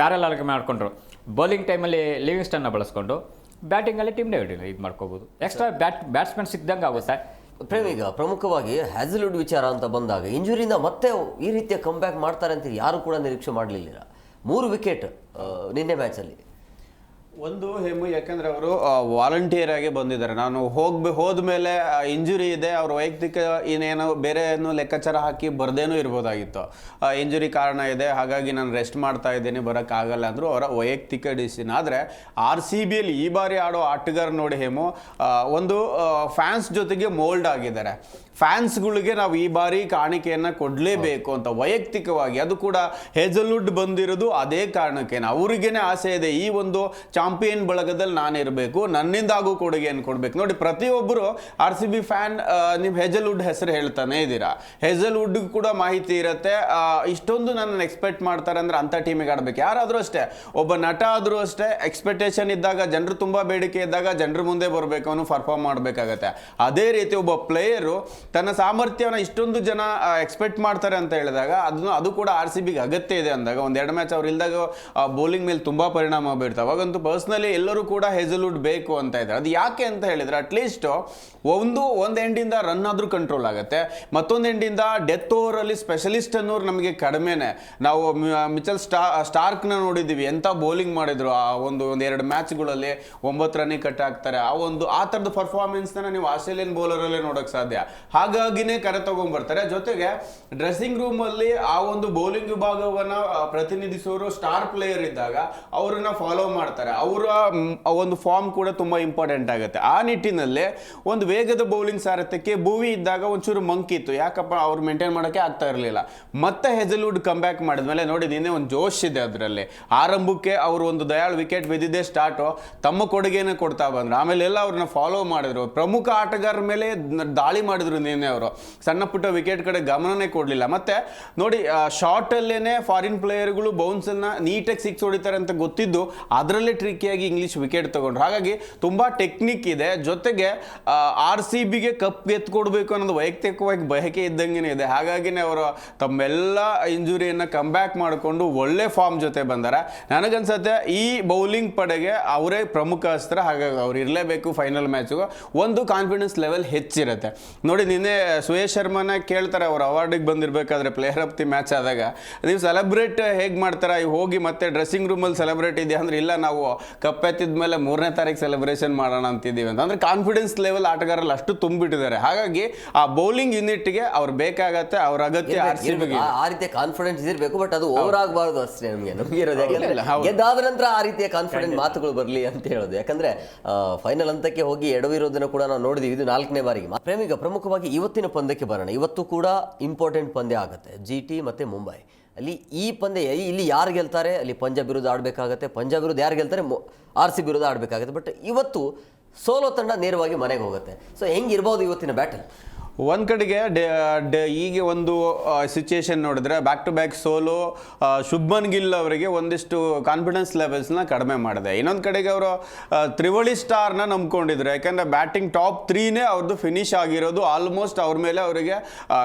ಪ್ಯಾರಲ್ ಮಾಡಿಕೊಂಡ್ರು. ಬೌಲಿಂಗ್ ಟೈಮಲ್ಲಿ ಲಿವಿಂಗ್ಸ್ಟನ್ನ ಬಳಸ್ಕೊಂಡು ಬ್ಯಾಟಿಂಗಲ್ಲಿ ಟಿಮ್ ಡೇವಿಡ್ ಇದು ಮಾಡ್ಕೋಬೋದು. ಎಕ್ಸ್ಟ್ರಾ ಬ್ಯಾಟ್ಸ್ಮನ್ ಸಿಕ್ದಂಗೆ ಆಗುತ್ತೆ. ಪ್ರೇಮಿಗ ಪ್ರಮುಖವಾಗಿ ಹ್ಯಾಸಲ್ವುಡ್ ವಿಚಾರ ಅಂತ ಬಂದಾಗ ಇಂಜುರಿಯಿಂದ ಮತ್ತೆ ಈ ರೀತಿಯ ಕಂಬ್ಯಾಕ್ ಮಾಡ್ತಾರೆ ಅಂತ ಯಾರು ಕೂಡ ನಿರೀಕ್ಷೆ ಮಾಡಲಿಲ್ಲ. 3 ವಿಕೆಟ್ ನಿನ್ನೆ ಮ್ಯಾಚಲ್ಲಿ. ಒಂದು ಹೇಮು, ಯಾಕಂದರೆ ಅವರು ವಾಲಂಟಿಯರ್ ಆಗಿ ಬಂದಿದ್ದಾರೆ. ನಾನು ಹೋದ್ಮೇಲೆ ಇಂಜುರಿ ಇದೆ, ಅವ್ರ ವೈಯಕ್ತಿಕ ಇನ್ನೇನೋ ಬೇರೆ ಏನು ಲೆಕ್ಕಾಚಾರ ಹಾಕಿ ಬರ್ದೇನೂ ಇರ್ಬೋದಾಗಿತ್ತು. ಇಂಜುರಿ ಕಾರಣ ಇದೆ, ಹಾಗಾಗಿ ನಾನು ರೆಸ್ಟ್ ಮಾಡ್ತಾ ಇದ್ದೀನಿ, ಬರೋಕ್ಕಾಗಲ್ಲ ಅಂದರು. ಅವರ ವೈಯಕ್ತಿಕ ಡಿಸಿಷನ್. ಆದರೆ RCBಯಲ್ಲಿ ಈ ಬಾರಿ ಆಡೋ ಆಟಗಾರ ನೋಡಿ ಹೇಮು, ಒಂದು ಫ್ಯಾನ್ಸ್ ಜೊತೆಗೆ ಮೋಲ್ಡ್ ಆಗಿದ್ದಾರೆ. ಫ್ಯಾನ್ಸ್ಗಳಿಗೆ ನಾವು ಈ ಬಾರಿ ಕಾಣಿಕೆಯನ್ನು ಕೊಡಲೇಬೇಕು ಅಂತ ವೈಯಕ್ತಿಕವಾಗಿ, ಅದು ಕೂಡ ಹೇಜಲ್ವುಡ್ ಬಂದಿರೋದು ಅದೇ ಕಾರಣಕ್ಕೆ. ಅವ್ರಿಗೇನೆ ಆಸೆ ಇದೆ, ಈ ಒಂದು ಚಾಂಪಿಯನ್ ಬಳಗದಲ್ಲಿ ನಾನಿರಬೇಕು, ನನ್ನಿಂದಾಗೂ ಕೊಡುಗೆಯನ್ನು ಕೊಡಬೇಕು. ನೋಡಿ, ಪ್ರತಿಯೊಬ್ಬರು RCB ಫ್ಯಾನ್ ನೀವು ಹೇಜಲ್ವುಡ್ ಹೆಸರು ಹೇಳ್ತಾನೆ ಇದ್ದೀರಾ, ಹೇಜಲ್ವುಡ್ ಕೂಡ ಮಾಹಿತಿ ಇರುತ್ತೆ, ಇಷ್ಟೊಂದು ನನ್ನನ್ನು ಎಕ್ಸ್ಪೆಕ್ಟ್ ಮಾಡ್ತಾರೆ ಅಂದ್ರೆ ಅಂಥ ಟೀಮಿಗೆ ಆಡಬೇಕು. ಯಾರಾದರೂ ಅಷ್ಟೇ, ಒಬ್ಬ ನಟ ಆದರೂ ಅಷ್ಟೇ, ಎಕ್ಸ್ಪೆಕ್ಟೇಷನ್ ಇದ್ದಾಗ, ಜನರು ತುಂಬ ಬೇಡಿಕೆ ಇದ್ದಾಗ ಜನರ ಮುಂದೆ ಬರಬೇಕು, ಅವನು ಪರ್ಫಾರ್ಮ್ ಮಾಡಬೇಕಾಗತ್ತೆ. ಅದೇ ರೀತಿ ಒಬ್ಬ ಪ್ಲೇಯರು ತನ್ನ ಸಾಮರ್ಥ್ಯವನ್ನು ಇಷ್ಟೊಂದು ಜನ ಎಕ್ಸ್ಪೆಕ್ಟ್ ಮಾಡ್ತಾರೆ ಅಂತ ಹೇಳಿದಾಗ ಅದು ಕೂಡ RCBಗೆ ಅಗತ್ಯ ಇದೆ ಅಂದಾಗ, ಒಂದೆರಡು ಮ್ಯಾಚ್ ಅವ್ರು ಇಲ್ದಾಗ ಬೌಲಿಂಗ್ ಮೇಲೆ ತುಂಬ ಪರಿಣಾಮ ಬೀರ್ತವೆ. ಅವಾಗಂತೂ ಪರ್ಸ್ನಲಿ ಎಲ್ಲರೂ ಕೂಡ ಹೇಜಲ್ವುಡ್ ಬೇಕು ಅಂತ ಇದ್ದಾರೆ. ಅದು ಯಾಕೆ ಅಂತ ಹೇಳಿದ್ರೆ, ಅಟ್ಲೀಸ್ಟ್ ಒಂದು ಎಂಡಿಂದ ರನ್ ಆದ್ರೂ ಕಂಟ್ರೋಲ್ ಆಗುತ್ತೆ, ಮತ್ತೊಂದು ಎಂಡಿಂದ ಡೆತ್ ಓವರಲ್ಲಿ ಸ್ಪೆಷಲಿಸ್ಟ್ ಅನ್ನೋರು ನಮಗೆ ಕಡಿಮೆನೆ. ನಾವು ಮಿಚೆಲ್ ಸ್ಟಾರ್ಕ್ನ ನೋಡಿದ್ದೀವಿ, ಎಂಥ ಬೌಲಿಂಗ್ ಮಾಡಿದ್ರು ಆ ಒಂದೆರಡು ಮ್ಯಾಚ್ಗಳಲ್ಲಿ 9 ರನ್ನಿಗೆ ಕಟ್ ಆಗ್ತಾರೆ. ಆ ಥರದ ಪರ್ಫಾರ್ಮೆನ್ಸ್ನ ನೀವು ಆಸ್ಟ್ರೇಲಿಯನ್ ಬೌಲರಲ್ಲೇ ನೋಡೋಕೆ ಸಾಧ್ಯ. ಹಾಗಾಗಿನೇ ಕರೆ ತಗೊಂಡ್ಬರ್ತಾರೆ. ಜೊತೆಗೆ ಡ್ರೆಸ್ಸಿಂಗ್ ರೂಮಲ್ಲಿ ಆ ಒಂದು ಬೌಲಿಂಗ್ ವಿಭಾಗವನ್ನು ಪ್ರತಿನಿಧಿಸೋರು ಸ್ಟಾರ್ ಪ್ಲೇಯರ್ ಇದ್ದಾಗ ಅವ್ರನ್ನ ಫಾಲೋ ಮಾಡ್ತಾರೆ. ಅವರ ಒಂದು ಫಾರ್ಮ್ ಕೂಡ ತುಂಬ ಇಂಪಾರ್ಟೆಂಟ್ ಆಗುತ್ತೆ. ಆ ನಿಟ್ಟಿನಲ್ಲಿ ಒಂದು ವೇಗದ ಬೌಲಿಂಗ್ ಸಾರಥ್ಯಕ್ಕೆ ಭುವಿ ಇದ್ದಾಗ ಒಂಚೂರು ಮಂಕಿತ್ತು, ಯಾಕಪ್ಪ ಅವ್ರು ಮೇಂಟೈನ್ ಮಾಡೋಕ್ಕೆ ಆಗ್ತಾ ಇರಲಿಲ್ಲ. ಮತ್ತೆ ಹೇಜಲ್ವುಡ್ ಕಮ್ಬ್ಯಾಕ್ ಮಾಡಿದ್ಮೇಲೆ ನೋಡಿ, ನಿನ್ನೆ ಒಂದು ಜೋಶ್ ಇದೆ ಅದರಲ್ಲಿ. ಆರಂಭಕ್ಕೆ ಅವರು ಒಂದು ದಯಾಳ್ ವಿಕೆಟ್ ಬಿದ್ದಿದ್ದೇ ಸ್ಟಾರ್ಟು, ತಮ್ಮ ಕೊಡುಗೆಯನ್ನು ಕೊಡ್ತಾ ಬಂದ್ರು. ಆಮೇಲೆ ಎಲ್ಲ ಅವ್ರನ್ನ ಫಾಲೋ ಮಾಡಿದ್ರು, ಪ್ರಮುಖ ಆಟಗಾರರ ಮೇಲೆ ದಾಳಿ ಮಾಡಿದ್ರು ನಿನ್ನೆ ಅವರು. ಸಣ್ಣ ಪುಟ್ಟ ವಿಕೆಟ್ ಕಡೆ ಗಮನನೇ ಕೊಡಲಿಲ್ಲ. ಮತ್ತೆ ನೋಡಿ, ಶಾರ್ಟಲ್ಲೇನೆ ಫಾರಿನ್ ಪ್ಲೇಯರ್ಗಳು ಬೌನ್ಸನ್ನು ನೀಟಾಗಿ ಸಿಕ್ಸ್ ಹೊಡಿತಾರೆ ಅಂತ ಗೊತ್ತಿದ್ದು ಅದರಲ್ಲೇ ಟ್ರಿಕ್ಕಿಯಾಗಿ ಇಂಗ್ಲೀಷ್ ವಿಕೆಟ್ ತಗೊಂಡ್ರು. ಹಾಗಾಗಿ ತುಂಬ ಟೆಕ್ನಿಕ್ ಇದೆ. ಜೊತೆಗೆ RCBಗೆ ಕಪ್ ಗೆದ್ಕೊಡ್ಬೇಕು ಅನ್ನೋದು ವೈಯಕ್ತಿಕವಾಗಿ ಬಯಕೆ ಇದ್ದಂಗೆ ಇದೆ. ಹಾಗಾಗಿನೇ ಅವರು ತಮ್ಮೆಲ್ಲ ಇಂಜುರಿಯನ್ನು ಕಮ್ಬ್ಯಾಕ್ ಮಾಡಿಕೊಂಡು ಒಳ್ಳೆ ಫಾರ್ಮ್ ಜೊತೆ ಬಂದಾರೆ. ನನಗನ್ಸುತ್ತೆ ಈ ಬೌಲಿಂಗ್ ಪಡೆಗೆ ಅವರೇ ಪ್ರಮುಖ ಅಸ್ತ್ರ. ಹಾಗಾಗಿ ಅವ್ರು ಇರಲೇಬೇಕು ಫೈನಲ್ ಮ್ಯಾಚ್ಗೂ. ಒಂದು ಕಾನ್ಫಿಡೆನ್ಸ್ ಲೆವೆಲ್ ಹೆಚ್ಚಿರುತ್ತೆ. ನೋಡಿ, ನಿನ್ನೆ ಸುಯೇಶ್ ಶರ್ಮಾನ ಕೇಳ್ತಾರೆ, ಅವ್ರು ಅವಾರ್ಡಿಗೆ ಬಂದಿರಬೇಕಾದ್ರೆ ಪ್ಲೇಯರ್ ಆಫ್ ದಿ ಮ್ಯಾಚ್ ಆದಾಗ, ನೀವು ಸೆಲೆಬ್ರೇಟ್ ಹೇಗೆ ಮಾಡ್ತಾರೆ, ಹೋಗಿ ಮತ್ತೆ ಡ್ರೆಸ್ಸಿಂಗ್ ರೂಮಲ್ಲಿ ಸೆಲೆಬ್ರೇಟ್ ಇದೆಯಾ ಅಂದ್ರೆ, ಇಲ್ಲ ನಾವು ಕಪ್ ಎತ್ತಿದ ಮೇಲೆ 3ನೇ ತಾರೀಕು ಸೆಲೆಬ್ರೇಷನ್ ಮಾಡೋಣ ಅಂತಿದ್ದೀವಿ ಅಂತ. ಅಂದ್ರೆ ಕಾನ್ಫಿಡೆನ್ಸ್ ಲೆವೆಲ್ ಆಟಗಾರಲ್ಲಿ ಅಷ್ಟು ತುಂಬಿಟ್ಟಿದ್ದಾರೆ. ಹಾಗಾಗಿ ಆ ಬೌಲಿಂಗ್ ಯೂನಿಟ್ಗೆ ಅವ್ರು ಬೇಕಾಗತ್ತೆ, ಅವ್ರ ಅಗತ್ಯ RCBಗೆ. ಆ ರೀತಿಯ ಕಾನ್ಫಿಡೆನ್ಸ್ ಇರಬೇಕು, ಬಟ್ ಅದು ಓವರ್ ಆಗಬಾರ್ದು ಅಷ್ಟೇ. ನಮಗೆ ಇರೋದು ಗೆದ್ದಾದ ನಂತರ ಆ ರೀತಿಯ ಕಾನ್ಫಿಡೆಂಟ್ ಮಾತುಗಳು ಬರಲಿ ಅಂತ ಹೇಳೋದು. ಯಾಕಂದ್ರೆ ಫೈನಲ್ ಹಂತಕ್ಕೆ ಹೋಗಿ ಎಡವಿರೋದನ್ನು ಕೂಡ ನಾವು ನೋಡಿದೀವಿ, ಇದು 4ನೇ ಬಾರಿಗೆ. ಪ್ರೇಮಿಗ, ಪ್ರಮುಖವಾಗಿ ಇವತ್ತಿನ ಪಂದ್ಯಕ್ಕೆ ಬರೋಣ. ಇವತ್ತು ಕೂಡ ಇಂಪಾರ್ಟೆಂಟ್ ಪಂದ್ಯ ಆಗುತ್ತೆ, GT ಮತ್ತೆ ಮುಂಬೈ. ಅಲ್ಲಿ ಈ ಪಂದ್ಯ ಇಲ್ಲಿ ಯಾರು ಗೆಲ್ತಾರೆ, ಅಲ್ಲಿ ಪಂಜಾಬ್ ವಿರುದ್ಧ ಆಡಬೇಕಾಗತ್ತೆ, ಪಂಜಾಬ್ ವಿರುದ್ಧ ಯಾರು ಗೆಲ್ತಾರೆ, RCB ವಿರುದ್ಧ ಆಡಬೇಕಾಗುತ್ತೆ. ಬಟ್ ಇವತ್ತು ಸೋಲೋ ತಂಡ ನೇರವಾಗಿ ಮನೆಗೆ ಹೋಗುತ್ತೆ. ಸೊ ಹೆಂಗಿರ್ಬೋದು ಇವತ್ತಿನ ಬ್ಯಾಟಲ್? ಒಂದು ಕಡೆಗೆ ಈಗ ಒಂದು ಸಿಚುಯೇಷನ್ ನೋಡಿದ್ರೆ, ಬ್ಯಾಕ್ ಟು ಬ್ಯಾಕ್ ಸೋಲು ಶುಭ್ಮನ್ ಗಿಲ್ ಅವರಿಗೆ ಒಂದಿಷ್ಟು ಕಾನ್ಫಿಡೆನ್ಸ್ ಲೆವೆಲ್ಸ್ನ ಕಡಿಮೆ ಮಾಡಿದೆ. ಇನ್ನೊಂದು ಕಡೆಗೆ ಅವರು ತ್ರಿವಳಿ ಸ್ಟಾರ್ನ ನಂಬ್ಕೊಂಡಿದ್ರು, ಯಾಕಂದರೆ ಬ್ಯಾಟಿಂಗ್ ಟಾಪ್ 3ನೇ ಅವ್ರದ್ದು ಫಿನಿಶ್ ಆಗಿರೋದು. ಆಲ್ಮೋಸ್ಟ್ ಅವ್ರ ಮೇಲೆ ಅವರಿಗೆ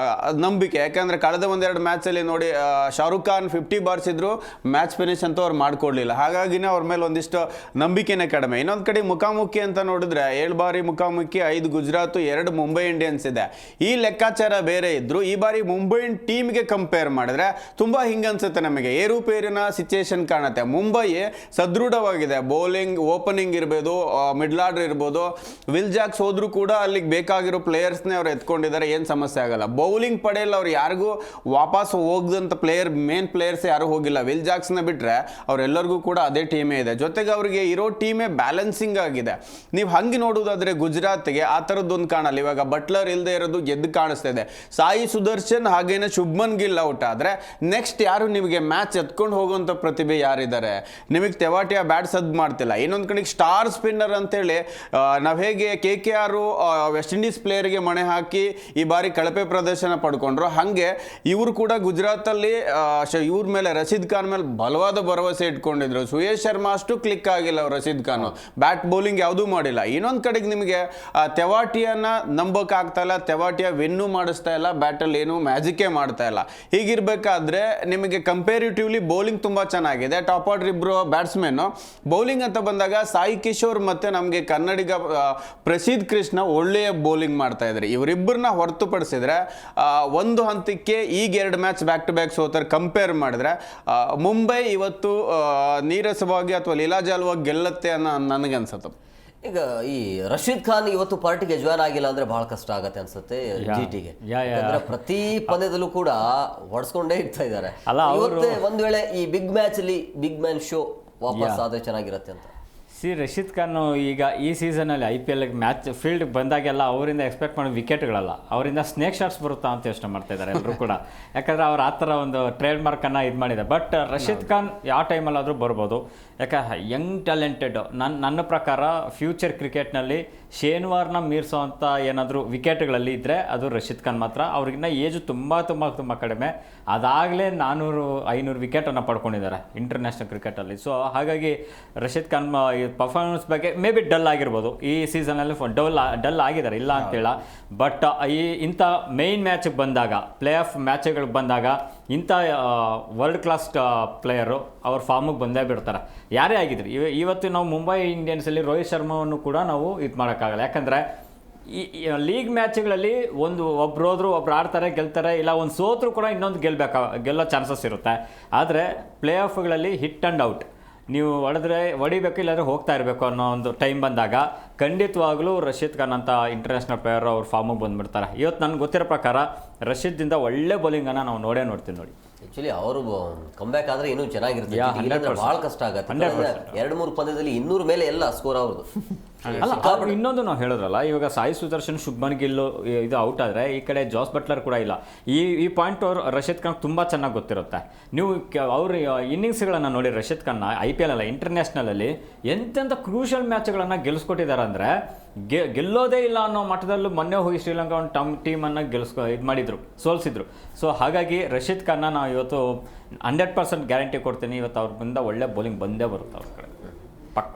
ನಂಬಿಕೆ. ಯಾಕಂದರೆ ಕಳೆದ ಒಂದೆರಡು ಮ್ಯಾಚಲ್ಲಿ ನೋಡಿ, ಶಾರುಖ್ ಖಾನ್ 50 ಬಾರಿಸಿದ್ರು, ಮ್ಯಾಚ್ ಫಿನಿಶ್ ಅಂತೂ ಅವ್ರು ಮಾಡ್ಕೊಡ್ಲಿಲ್ಲ. ಹಾಗಾಗಿನೇ ಅವ್ರ ಮೇಲೆ ಒಂದಿಷ್ಟು ನಂಬಿಕೆನೇ ಕಡಿಮೆ. ಇನ್ನೊಂದು ಕಡೆ ಮುಖಾಮುಖಿ ಅಂತ ನೋಡಿದ್ರೆ, 7 ಬಾರಿ ಮುಖಾಮುಖಿ, 5 ಗುಜರಾತ್, 2 ಮುಂಬೈ ಇಂಡಿಯನ್ಸ್ ಇದೆ. ಈ ಲೆಕ್ಕಾಚಾರ ಬೇರೆ ಇದ್ರು, ಈ ಬಾರಿ ಮುಂಬೈ ಟೀಮ್ಗೆ ಕಂಪೇರ್ ಮಾಡಿದ್ರೆ ತುಂಬಾ ಹಿಂಗನ್ಸುತ್ತೆ ನಮಗೆ. ಏರುಪೇರಿನ ಸಿಚುಯೇಷನ್ ಕಾಣುತ್ತೆ. ಮುಂಬೈ ಸದೃಢವಾಗಿದೆ, ಬೌಲಿಂಗ್, ಓಪನಿಂಗ್ ಇರ್ಬೋದು, ಮಿಡ್ಲ್ ಆರ್ಡರ್ ಇರ್ಬೋದು. ವಿಲ್ ಜಾಕ್ಸ್ ಹೋದ್ರು ಕೂಡ ಅಲ್ಲಿಗೆ ಬೇಕಾಗಿರೋ ಪ್ಲೇಯರ್ಸ್ನೇ ಅವ್ರು ಎತ್ಕೊಂಡಿದ್ದಾರೆ, ಏನು ಸಮಸ್ಯೆ ಆಗಲ್ಲ. ಬೌಲಿಂಗ್ ಪಡೆಯಲ್ಲಿ ಅವ್ರು ಯಾರಿಗೂ ವಾಪಸ್ ಹೋಗದಂತ ಮೇನ್ ಪ್ಲೇಯರ್ಸ್ ಯಾರು ಹೋಗಿಲ್ಲ. ವಿಲ್ ಜಾಕ್ಸ್ನ ಬಿಟ್ರೆ ಅವರೆಲ್ಲರಿಗೂ ಕೂಡ ಅದೇ ಟೀಮೇ ಇದೆ. ಜೊತೆಗೆ ಅವರಿಗೆ ಇರೋ ಟೀಮೇ ಬ್ಯಾಲೆನ್ಸಿಂಗ್ ಆಗಿದೆ. ನೀವು ಹಂಗೆ ನೋಡೋದಾದ್ರೆ ಗುಜರಾತ್ಗೆ ಆ ಥರದ್ದೊಂದು ಕಾಣಲ್ಲ. ಇವಾಗ ಬಟ್ಲರ್ ಇಲ್ಲದೆ ಇರೋದು ಗೆದ್ದು ಕಾಣಿಸ್ತಾ ಇದೆ. ಸಾಯಿ ಸುದರ್ಶನ್ ಹಾಗೇನೆ ಶುಭ್ಮನ್ ಗಿಲ್ ಔಟ್ ಆದ್ರೆ ನೆಕ್ಸ್ಟ್ ಯಾರು ನಿಮಗೆ ಮ್ಯಾಚ್ ಎತ್ಕೊಂಡು ಹೋಗುವಂತ ಪ್ರತಿಭೆ ಯಾರಿದ್ದಾರೆ? ನಿಮಗೆ ತೆವಾಟಿಯಾ ಬ್ಯಾಟ್ ಸದ್ ಮಾಡ್ತಿಲ್ಲ. ಇನ್ನೊಂದು ಕಡೆಗೆ ಸ್ಟಾರ್ ಸ್ಪಿನ್ನರ್ ಅಂತೇಳಿ ನಾವು ಹೇಗೆ KKR ವೆಸ್ಟ್ ಇಂಡೀಸ್ ಪ್ಲೇಯರ್ಗೆ ಮಣೆ ಹಾಕಿ ಈ ಬಾರಿ ಕಳಪೆ ಪ್ರದರ್ಶನ ಪಡ್ಕೊಂಡ್ರು, ಹಾಗೆ ಇವರು ಕೂಡ ಗುಜರಾತಲ್ಲಿ ಇವ್ರ ಮೇಲೆ ರಶೀದ್ ಖಾನ್ ಮೇಲೆ ಬಲವಾದ ಭರವಸೆ ಇಟ್ಕೊಂಡಿದ್ರು. ಸುಯೇಶ್ ಶರ್ಮಾ ಅಷ್ಟು ಕ್ಲಿಕ್ ಆಗಿಲ್ಲ ಅವ್ರು. ರಶೀದ್ ಖಾನ್ ಬ್ಯಾಟ್ ಬೌಲಿಂಗ್ ಯಾವುದೂ ಮಾಡಿಲ್ಲ. ಇನ್ನೊಂದು ಕಡೆಗೆ ನಿಮಗೆ ತೆವಾಟಿಯಾನ ನಂಬಕ್ ಆಗ್ತಾ ಇಲ್ಲ, ತೆವಾಟಿಯಾ ವಿನ್ನು ಮಾಡಿಸ್ತಾ ಇಲ್ಲ, ಬ್ಯಾಟಲ್ಲಿ ಏನು ಮ್ಯಾಜಿಕೇ ಮಾಡ್ತಾ ಇಲ್ಲ. ಹೀಗಿರ್ಬೇಕಾದ್ರೆ ನಿಮಗೆ ಕಂಪೇರಿಟಿವ್ಲಿ ಬೌಲಿಂಗ್ ತುಂಬಾ ಚೆನ್ನಾಗಿದೆ. ಟಾಪ್ ಆರ್ಡರ್ ಇಬ್ರು ಬ್ಯಾಟ್ಸ್ಮನ್. ಬೌಲಿಂಗ್ ಅಂತ ಬಂದಾಗ ಸಾಯಿ ಕಿಶೋರ್ ಮತ್ತೆ ನಮಗೆ ಕನ್ನಡಿಗ ಪ್ರಸಿದ್ಧ ಕೃಷ್ಣ ಒಳ್ಳೆಯ ಬೌಲಿಂಗ್ ಮಾಡ್ತಾ ಇದ್ದಾರೆ. ಇವರಿಬ್ಬರನ್ನ ಹೊರತುಪಡಿಸಿದ್ರೆ ಒಂದು ಹಂತಕ್ಕೆ ಈಗ 2 ಮ್ಯಾಚ್ ಬ್ಯಾಕ್ ಟು ಬ್ಯಾಕ್ ಸೋತಾರೆ. ಕಂಪೇರ್ ಮಾಡಿದ್ರೆ ಮುಂಬೈ ಇವತ್ತು ನೀರಸವಾಗಿ ಅಥವಾ ಲೀಲಾಜಾಲವಾಗಿ ಗೆಲ್ಲತ್ತೆ ಅನ್ನೋ ನನಗನ್ಸುತ್ತೆ. ಈಗ ಈ ರಶೀದ್ ಖಾನ್ ಇವತ್ತು ಪಾರ್ಟಿಗೆ ಜಾಯ್ನ್ ಆಗಿಲ್ಲ ಅಂದ್ರೆ ಬಹಳ ಕಷ್ಟ ಆಗತ್ತೆ ಅನ್ಸುತ್ತೆ GTಗೆ. ಯಾಕಂದ್ರೆ ಪ್ರತಿ ಪಂದ್ಯದಲ್ಲೂ ಕೂಡ ಹೊಡ್ಸ್ಕೊಂಡೇ ಇರ್ತಾ ಇದ್ದಾರೆ. ಇವತ್ತೇ ಒಂದ್ ವೇಳೆ ಈ ಬಿಗ್ ಮ್ಯಾಚ್ ಅಲ್ಲಿ ಬಿಗ್ ಮ್ಯಾನ್ ಶೋ ವಾಪಸ್ ಆದ್ರೆ ಚೆನ್ನಾಗಿರತ್ತೆ ಅಂತ. ರಶೀದ್ ಖಾನ್ ಈಗ ಈ ಸೀಸನಲ್ಲಿ IPL ಮ್ಯಾಚ್ ಫೀಲ್ಡ್ ಬಂದಾಗೆಲ್ಲ ಅವರಿಂದ ಎಕ್ಸ್ಪೆಕ್ಟ್ ಮಾಡೋ ವಿಕೆಟ್ಗಳಲ್ಲ, ಅವರಿಂದ ಸ್ನೇಕ್ ಶಾಟ್ಸ್ ಬರುತ್ತಾ ಅಂತ ಯೋಚನೆ ಮಾಡ್ತಾ ಇದ್ದಾರೆ ಎಲ್ಲರೂ ಕೂಡ. ಯಾಕಂದರೆ ಅವ್ರು ಆ ಥರ ಒಂದು ಟ್ರೇಡ್ ಮಾರ್ಕನ್ನು ಇದು ಮಾಡಿದ್ದಾರೆ. ಬಟ್ ರಶೀದ್ ಖಾನ್ ಯಾವ ಟೈಮಲ್ಲಾದರೂ ಬರ್ಬೋದು, ಯಾಕೆ ಯಂಗ್ ಟ್ಯಾಲೆಂಟೆಡ್. ನನ್ನ ಪ್ರಕಾರ ಫ್ಯೂಚರ್ ಕ್ರಿಕೆಟ್ನಲ್ಲಿ ಶೇನ್ ವಾರ್ನ ಮೀರಿಸೋವಂಥ ಏನಾದರೂ ವಿಕೆಟ್ಗಳಲ್ಲಿ ಇದ್ದರೆ ಅದು ರಶೀದ್ ಖಾನ್ ಮಾತ್ರ. ಅವ್ರಿಗಿನ್ನ ಏಜು ತುಂಬ ತುಂಬ ತುಂಬ ಕಡಿಮೆ, ಅದಾಗಲೇ 400-500 ವಿಕೆಟನ್ನು ಪಡ್ಕೊಂಡಿದ್ದಾರೆ ಇಂಟರ್ನ್ಯಾಷನಲ್ ಕ್ರಿಕೆಟಲ್ಲಿ. ಸೊ ಹಾಗಾಗಿ ರಶೀದ್ ಖಾನ್ ಪರ್ಫಾರ್ಮೆನ್ಸ್ ಬಗ್ಗೆ ಮೇ ಬಿ ಡಲ್ ಆಗಿರ್ಬೋದು ಈ ಸೀಸನಲ್ಲಿ, ಡಲ್ ಆಗಿದ್ದಾರೆ ಇಲ್ಲ ಅಂತೇಳ. ಬಟ್ ಇಂಥ ಮೇಯ್ನ್ ಮ್ಯಾಚಿಗೆ ಬಂದಾಗ, ಪ್ಲೇ ಆಫ್ ಮ್ಯಾಚ್ಗಳಿಗೆ ಬಂದಾಗ ಇಂಥ ವರ್ಲ್ಡ್ ಕ್ಲಾಸ್ ಪ್ಲೇಯರು ಅವ್ರ ಫಾರ್ಮಿಗೆ ಬಂದೇ ಬಿಡ್ತಾರೆ, ಯಾರೇ ಆಗಿದ್ರು. ಇವತ್ತು ನಾವು ಮುಂಬೈ ಇಂಡಿಯನ್ಸಲ್ಲಿ ರೋಹಿತ್ ಶರ್ಮಾವನ್ನು ಕೂಡ ನಾವು ಇದು ಮಾಡೋಕ್ಕಾಗಲ್ಲ. ಯಾಕಂದರೆ ಈ ಲೀಗ್ ಮ್ಯಾಚ್ಗಳಲ್ಲಿ ಒಬ್ರು ಹೋದ್ರು, ಒಬ್ರು ಆಡ್ತಾರೆ, ಗೆಲ್ತಾರೆ, ಇಲ್ಲ ಒಂದು ಸೋತ್ರು ಕೂಡ ಇನ್ನೊಂದು ಗೆಲ್ಲೋ ಚಾನ್ಸಸ್ ಇರುತ್ತೆ. ಆದರೆ ಪ್ಲೇ ಆಫ್ಗಳಲ್ಲಿ ಹಿಟ್ ಆ್ಯಂಡ್ ಔಟ್, ನೀವು ಹೊಡಿಬೇಕು ಇಲ್ಲಾಂದರೆ ಹೋಗ್ತಾ ಇರಬೇಕು ಅನ್ನೋ ಒಂದು ಟೈಮ್ ಬಂದಾಗ ಖಂಡಿತವಾಗ್ಲೂ ರಶೀದ್ ಖಾನ್ ಅಂತ ಇಂಟರ್ನ್ಯಾಷನಲ್ ಪ್ಲೇಯರ್ ಅವ್ರ ಫಾರ್ಮಿಗೆ ಬಂದುಬಿಡ್ತಾರೆ. ಇವತ್ತು ನನಗೆ ಗೊತ್ತಿರೋ ಪ್ರಕಾರ ರಶೀದ್ದಿಂದ ಒಳ್ಳೆ ಬೌಲಿಂಗನ್ನು ನಾವು ನೋಡ್ತೀನಿ ನೋಡಿ. ಆಕ್ಚುಲಿ ಅವರು ಕಂಬ್ಯಾಕ್ ಆದ್ರೆ ಇನ್ನೂ ಚೆನ್ನಾಗಿರುತ್ತೆ, ಬಹಳ ಕಷ್ಟ ಆಗುತ್ತೆ. 2-3 ಪಂದ್ಯದಲ್ಲಿ 200 ಮೇಲೆ ಎಲ್ಲ ಸ್ಕೋರ್ ಅವ್ರದ್ದು. ಅಲ್ಲ, ಇನ್ನೊಂದು ನಾವು ಹೇಳಿದ್ರಲ್ಲ, ಇವಾಗ ಸಾಯಿ ಸುದರ್ಶನ್, ಶುಭ್ಮನ್ ಗಿಲ್ ಇದು ಔಟ್ ಆದರೆ ಈ ಕಡೆ ಜಾಸ್ ಬಟ್ಲರ್ ಕೂಡ ಇಲ್ಲ. ಈ ಪಾಯಿಂಟ್ ಅವ್ರು ರಶೀದ್ ಖಾನ್ ತುಂಬ ಚೆನ್ನಾಗಿ ಗೊತ್ತಿರುತ್ತೆ. ನೀವು ಅವ್ರ ಇನ್ನಿಂಗ್ಸ್ಗಳನ್ನು ನೋಡಿ ರಶೀದ್ ಖಾನ್ನ IPL ಅಲ್ಲ, ಇಂಟರ್ನ್ಯಾಷನಲಲ್ಲಿ ಎಂತೆಂಥ ಕ್ರೂಷಲ್ ಮ್ಯಾಚ್ಗಳನ್ನು ಗೆಲ್ಲಿಸ್ಕೊಟ್ಟಿದ್ದಾರೆ ಅಂದರೆ ಗೆಲ್ಲೋದೇ ಇಲ್ಲ ಅನ್ನೋ ಮಟ್ಟದಲ್ಲೂ ಮೊನ್ನೆ ಹೋಗಿ ಶ್ರೀಲಂಕಾ ಒಂದು ಟೀಮನ್ನು ಸೋಲಿಸಿದ್ರು. ಸೊ ಹಾಗಾಗಿ ರಶೀದ್ ಖಾನ್ನ ನಾವು ಇವತ್ತು 100% ಗ್ಯಾರಂಟಿ ಕೊಡ್ತೀನಿ, ಇವತ್ತು ಅವ್ರ ಬಂದ ಒಳ್ಳೆ ಬೌಲಿಂಗ್ ಬಂದೇ ಬರುತ್ತೆ ಅವ್ರ ಕಡೆ ಪಕ್ಕ.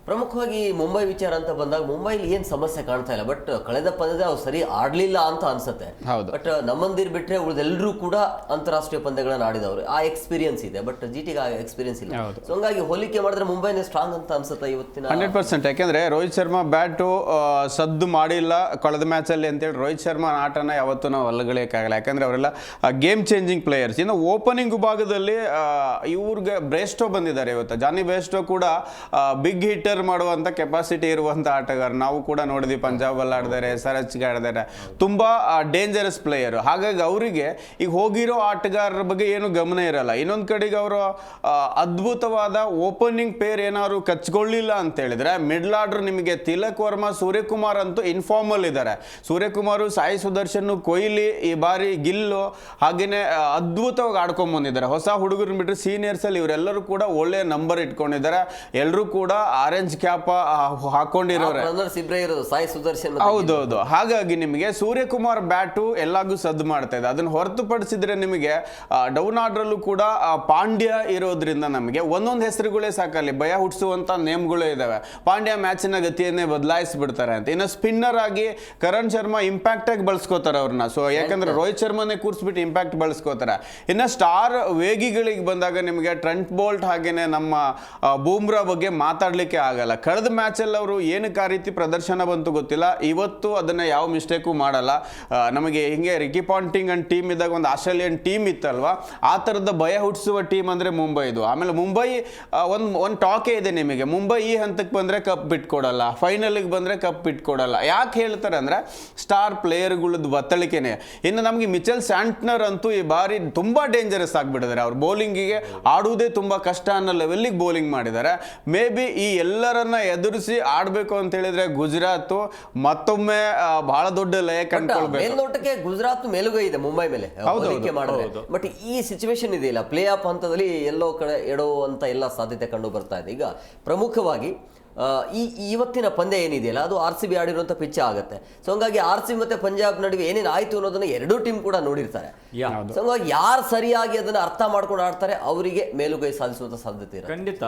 ಪ್ರಮುಖವಾಗಿ ಮುಂಬೈ ವಿಚಾರ ಅಂತ ಬಂದಾಗ ಮುಂಬೈಲಿ ಏನು ಸಮಸ್ಯೆ ಕಾಣ್ತಾ ಇಲ್ಲ, ಬಟ್ ಕಳೆದ ಪಂದ್ಯದಲ್ಲಿ ಅವ್ರು ಸರಿ ಆಡ್ಲಿಲ್ಲ ಅಂತ ಅನ್ಸುತ್ತೆ. ಬಟ್ ನಮ್ಮಂದಿರ್ ಬಿಟ್ರೆ ಉಳಿದೆಲ್ಲರೂ ಕೂಡ ಅಂತಾರಾಷ್ಟ್ರೀಯ ಪಂದ್ಯಗಳನ್ನ ಆಡಿದವರು, ಆ ಎಕ್ಸ್ಪೀರಿಯನ್ಸ್ ಇದೆ. ಬಟ್ GT ಆ ಎಕ್ಸ್ಪೀರಿಯನ್ಸ್ ಇಲ್ಲ. ಸೊ ಹಂಗಾಗಿ ಹೋಲಿಕೆ ಮಾಡಿದ್ರೆ ಮುಂಬೈನೇ ಸ್ಟ್ರಾಂಗ್ ಅಂತ ಅನ್ಸುತ್ತೆ ಇವತ್ತಿನ 100%. ಯಾಕೆಂದ್ರೆ ರೋಹಿತ್ ಶರ್ಮಾ ಬ್ಯಾಟು ಸದ್ದು ಮಾಡಿಲ್ಲ ಕಳೆದ ಮ್ಯಾಚಲ್ಲಿ ಅಂತೇಳಿ ರೋಹಿತ್ ಶರ್ಮಾ ಆಟನ ಯಾವತ್ತೂ ನಾವು ಅಲ್ಲಗಳಿಯಕ್ಕಾಗಲ್ಲ. ಯಾಕಂದ್ರೆ ಅವರೆಲ್ಲ ಗೇಮ್ ಚೇಂಜಿಂಗ್ ಪ್ಲೇಯರ್ಸ್. ಇನ್ನು ಓಪನಿಂಗ್ ವಿಭಾಗದಲ್ಲಿ ಇವ್ರಿಗೆ ಬ್ರೇಸ್ಟೋ ಬಂದಿದ್ದಾರೆ ಇವತ್ತು. ಜಾನಿ ಬ್ರೇಸ್ಟೋ ಕೂಡ ಬಿಗ್ ಹಿಟ್ಟರ್ ಮಾಡುವಂತ ಕೆಪಾಸಿಟಿ ಇರುವಂತ ಆಟಗಾರ. ನಾವು ಕೂಡ ನೋಡಿದ್ವಿ, ಪಂಜಾಬ್ ಅಲ್ಲಿ ಆಡಿದ್ದಾರೆ, SRH ಆಡಿದ್ದಾರೆ, ತುಂಬಾ ಡೇಂಜರಸ್ ಪ್ಲೇಯರ್. ಹಾಗಾಗಿ ಅವರಿಗೆ ಈಗ ಹೋಗಿರೋ ಆಟಗಾರರ ಬಗ್ಗೆ ಏನು ಗಮನ ಇರಲ್ಲ. ಇನ್ನೊಂದು ಕಡೆಗೆ ಅವರು ಅದ್ಭುತವಾದ ಓಪನಿಂಗ್ ಪೇರ್ ಏನಾದ್ರು ಕಚ್ಕೊಳ್ಳಿಲ್ಲ ಅಂತ ಹೇಳಿದ್ರೆ ಮಿಡ್ಲ್ ಆರ್ಡರ್ ನಿಮಗೆ ತಿಲಕ್ ವರ್ಮಾ, ಸೂರ್ಯಕುಮಾರ್ ಅಂತೂ ಇನ್ಫಾರ್ಮಲ್ ಇದ್ದಾರೆ. ಸೂರ್ಯಕುಮಾರ್, ಸಾಯಿ ಸುದರ್ಶನ್, ಕೊಹ್ಲಿ, ಈ ಬಾರಿ ಗಿಲ್ಲು ಹಾಗೇನೆ ಅದ್ಭುತವಾಗಿ ಆಡ್ಕೊಂಡ್ ಬಂದಿದ್ದಾರೆ. ಹೊಸ ಹುಡುಗರು ಬಿಟ್ಟರೆ ಸೀನಿಯರ್ಸ್ ಅಲ್ಲಿ ಇವರೆಲ್ಲರೂ ಕೂಡ ಒಳ್ಳೆ ನಂಬರ್ ಇಟ್ಕೊಂಡಿದ್ದಾರೆ. ಎಲ್ಲರೂ ಕೂಡ ಆರೆಂಜ್ ಕ್ಯಾಪ್ ಹಾಕೊಂಡಿರೋರೆ, ಸಾಯಿ ಸುದರ್ಶನ್. ಹೌದೌದು. ಹಾಗಾಗಿ ನಿಮಗೆ ಸೂರ್ಯಕುಮಾರ್ ಬ್ಯಾಟು ಎಲ್ಲಾಗೂ ಸದ್ದು ಮಾಡ್ತಾ ಇದೆ. ಅದನ್ನು ಹೊರತುಪಡಿಸಿದ್ರೆ ನಿಮಗೆ ಡೌನ್ ಆರ್ಡರ್ ಕೂಡ ಪಾಂಡ್ಯ ಇರೋದ್ರಿಂದ ನಮಗೆ ಒಂದೊಂದು ಹೆಸರುಗಳೇ ಸಾಕಲ್ಲಿ ಭಯ ಹುಟ್ಟಿಸುವಂತ ನೇಮ್ಗಳೇ ಇದಾವೆ. ಪಾಂಡ್ಯ ಮ್ಯಾಚಿನ ಗತಿಯನ್ನೇ ಬದಲಾಯಿಸ್ಬಿಡ್ತಾರೆ ಅಂತ. ಇನ್ನು ಸ್ಪಿನ್ನರ್ ಆಗಿ ಕರಣ್ ಶರ್ಮಾ ಇಂಪ್ಯಾಕ್ಟ್ ಆಗಿ ಬಳಸ್ಕೋತಾರೆ ಅವ್ರನ್ನ. ಸೊ ಯಾಕಂದ್ರೆ ರೋಹಿತ್ ಶರ್ಮಾನೇ ಕೂರಿಸ್ಬಿಟ್ಟು ಇಂಪ್ಯಾಕ್ಟ್ ಬಳಸ್ಕೋತಾರೆ. ಇನ್ನು ಸ್ಟಾರ್ ವೇಗಿಗಳಿಗೆ ಬಂದಾಗ ನಿಮಗೆ ಟ್ರೆಂಟ್ ಬೋಲ್ಟ್ ಹಾಗೇನೆ ನಮ್ಮ ಬೂಮ್ರಾ ಬಗ್ಗೆ ಮಾತಾಡ್ಲಿಕ್ಕೆ ಆಗಲ್ಲ. ಕಳೆದ ಮ್ಯಾಚಲ್ಲಿ ಅವರು ಏನಕ್ಕೆ ಆ ರೀತಿ ಪ್ರದರ್ಶನ ಬಂತು ಗೊತ್ತಿಲ್ಲ. ಇವತ್ತು ಅದನ್ನ ಯಾವ ಮಿಸ್ಟೇಕು ಮಾಡಲ್ಲ. ನಮಗೆ ಹಿಂಗೆ ರಿಕಿ ಪಾಂಟಿಂಗ್ ಅಂಡ್ ಟೀಮ್ ಇದ್ದಾಗ ಒಂದು ಆಸ್ಟ್ರೇಲಿಯನ್ ಟೀಮ್ ಇತ್ತಲ್ವಾ, ಆ ಥರದ ಭಯ ಹುಟ್ಟಿಸುವ ಟೀಮ್ ಅಂದರೆ ಮುಂಬೈ ಇದು. ಆಮೇಲೆ ಮುಂಬೈ ಒಂದು ಟಾಕೇ ಇದೆ ನಿಮಗೆ, ಮುಂಬೈ ಈ ಹಂತಕ್ಕೆ ಬಂದರೆ ಕಪ್ ಬಿಟ್ಕೊಡಲ್ಲ, ಫೈನಲ್ಗೆ ಬಂದರೆ ಕಪ್ ಬಿಟ್ಕೊಡಲ್ಲ. ಯಾಕೆ ಹೇಳ್ತಾರೆ ಅಂದರೆ ಸ್ಟಾರ್ ಪ್ಲೇಯರ್ಗಳದ್ದು ಬತ್ತಳಿಕೆನೆ. ಇನ್ನು ನಮಗೆ ಮಿಚೆಲ್ ಸ್ಯಾಂಟ್ನರ್ ಅಂತೂ ಈ ಬಾರಿ ತುಂಬ ಡೇಂಜರಸ್ ಆಗಿಬಿಟ್ಟಿದ್ದಾರೆ. ಅವ್ರ ಬೌಲಿಂಗಿಗೆ ಆಡುವುದೇ ತುಂಬ ಕಷ್ಟ ಅನ್ನೋ ಲೆವೆಲ್ಲಿಗೆ ಬೌಲಿಂಗ್ ಮಾಡಿದ್ದಾರೆ. ಮೇ ಬಿ ಈ ಎಲ್ಲರನ್ನ ಎದುರಿಸಿ ಆಡಬೇಕು ಅಂತ ಹೇಳಿದ್ರೆ ಗುಜರಾತ್ ಮತ್ತೊಮ್ಮೆ ಬಹಳ ದೊಡ್ಡ ಲಯ ಕಂಡುಕೊಳ್ಬೇಕು. ಮೇಲ್ನೋಟಕ್ಕೆ ಗುಜರಾತ್ ಮೇಲುಗೈ ಇದೆ ಮುಂಬೈ ಮೇಲೆ ಹೋಲಿಕೆ ಮಾಡಿದ್ರೆ. ಬಟ್ ಈ ಸಿಚುವೇಶನ್ ಇದೆಯಲ್ಲ, ಪ್ಲೇ ಆಫ್ ಹಂತದಲ್ಲಿ ಎಲ್ಲೋ ಕಡೆ ಎಡುವಂತ ಎಲ್ಲ ಸಾಧ್ಯತೆ ಕಂಡು ಬರ್ತಾ ಇದೆ. ಈಗ ಪ್ರಮುಖವಾಗಿ ಇವತ್ತಿನ ಪಂದ್ಯ ಏನಿದೆಯಲ್ಲ ಅದು RCB ಆಡಿರುವಂಥ ಪಿಚ್ ಆಗುತ್ತೆ. ಸೊ ಹಂಗಾಗಿ RCB ಮತ್ತೆ ಪಂಜಾಬ್ ನಡುವೆ ಏನೇನು ಆಯ್ತು ಅನ್ನೋದನ್ನ ಎರಡೂ ಟೀಮ್ ಕೂಡ ನೋಡಿರ್ತಾರೆ. ಸೊ ಹಂಗಾಗಿ ಯಾರು ಸರಿಯಾಗಿ ಅದನ್ನ ಅರ್ಥ ಮಾಡ್ಕೊಂಡು ಆಡ್ತಾರೆ ಅವರಿಗೆ ಮೇಲುಗೈ ಸಾಧಿಸುವಂತ ಸಾಧ್ಯತೆ ಇದೆ ಖಂಡಿತ.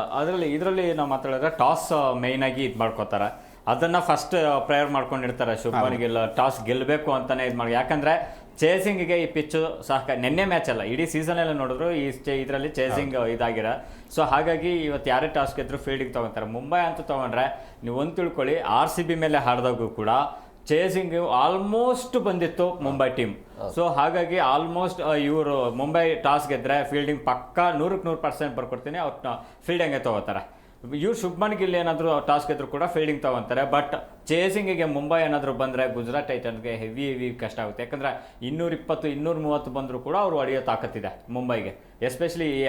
ಇದರಲ್ಲಿ ನಾವು ಮಾತಾಡಿದ್ರೆ ಟಾಸ್ ಮೇಯ್ನ್ ಆಗಿ ಇದು ಮಾಡ್ಕೋತಾರೆ. ಅದನ್ನ ಫಸ್ಟ್ ಪ್ರೇಯರ್ ಮಾಡ್ಕೊಂಡಿರ್ತಾರೆ. ಶುಭ್ಮನ್ ಗಿಲ್ ಟಾಸ್ ಗೆಲ್ಲಬೇಕು ಅಂತಾನೆ ಇದು ಮಾಡಿ. ಯಾಕಂದ್ರೆ ಚೇಸಿಂಗಿಗೆ ಈ ಪಿಚ್ಚು ಸಹ ನಿನ್ನೆ ಮ್ಯಾಚ್ ಅಲ್ಲ, ಇಡೀ ಸೀಸನ್ ಎಲ್ಲ ನೋಡಿದ್ರು ಇದರಲ್ಲಿ ಚೇಸಿಂಗ್ ಇದಾಗಿರ. ಸೊ ಹಾಗಾಗಿ ಇವತ್ತು ಯಾರೇ ಟಾಸ್ ಗೆದ್ರು ಫೀಲ್ಡಿಗೆ ತೊಗೊತಾರೆ. ಮುಂಬೈ ಅಂತೂ ತೊಗೊಂಡ್ರೆ ನೀವು ಒಂದು ತಿಳ್ಕೊಳ್ಳಿ, RCB ಮೇಲೆ ಹಾಡಿದಾಗೂ ಕೂಡ ಚೇಸಿಂಗ್ ಆಲ್ಮೋಸ್ಟ್ ಬಂದಿತ್ತು ಮುಂಬೈ ಟೀಮ್. ಸೊ ಹಾಗಾಗಿ ಆಲ್ಮೋಸ್ಟ್ ಇವರು ಮುಂಬೈ ಟಾಸ್ ಗೆದ್ರೆ ಫೀಲ್ಡಿಂಗ್ ಪಕ್ಕ 100% ಬರ್ಕೊಡ್ತೀನಿ, ಅವ್ರನ್ನ ಫೀಲ್ಡಿಂಗ್ಗೆ ತೊಗೋತಾರೆ. ಇವ್ರು ಶುಭ್ಮನ್ ಗಿಲ್ ಏನಾದರೂ ಟಾಸ್ ಗೆದ್ರು ಕೂಡ ಫೀಲ್ಡಿಂಗ್ ತೊಗೊತಾರೆ. ಬಟ್ ಚೇಸಿಂಗಿಗೆ ಮುಂಬೈ ಏನಾದರೂ ಬಂದರೆ ಗುಜರಾತ್ ಟೈಟನ್ಸ್ಗೆ ಹೆವಿ ಕಷ್ಟ ಆಗುತ್ತೆ. ಯಾಕಂದರೆ 220 230 ಬಂದರೂ ಕೂಡ ಅವರು ಹೊಡೆಯೋ ತಾಕತ್ತಿದೆ ಮುಂಬೈಗೆ. ಎಸ್ಪೆಷಲಿ ಈ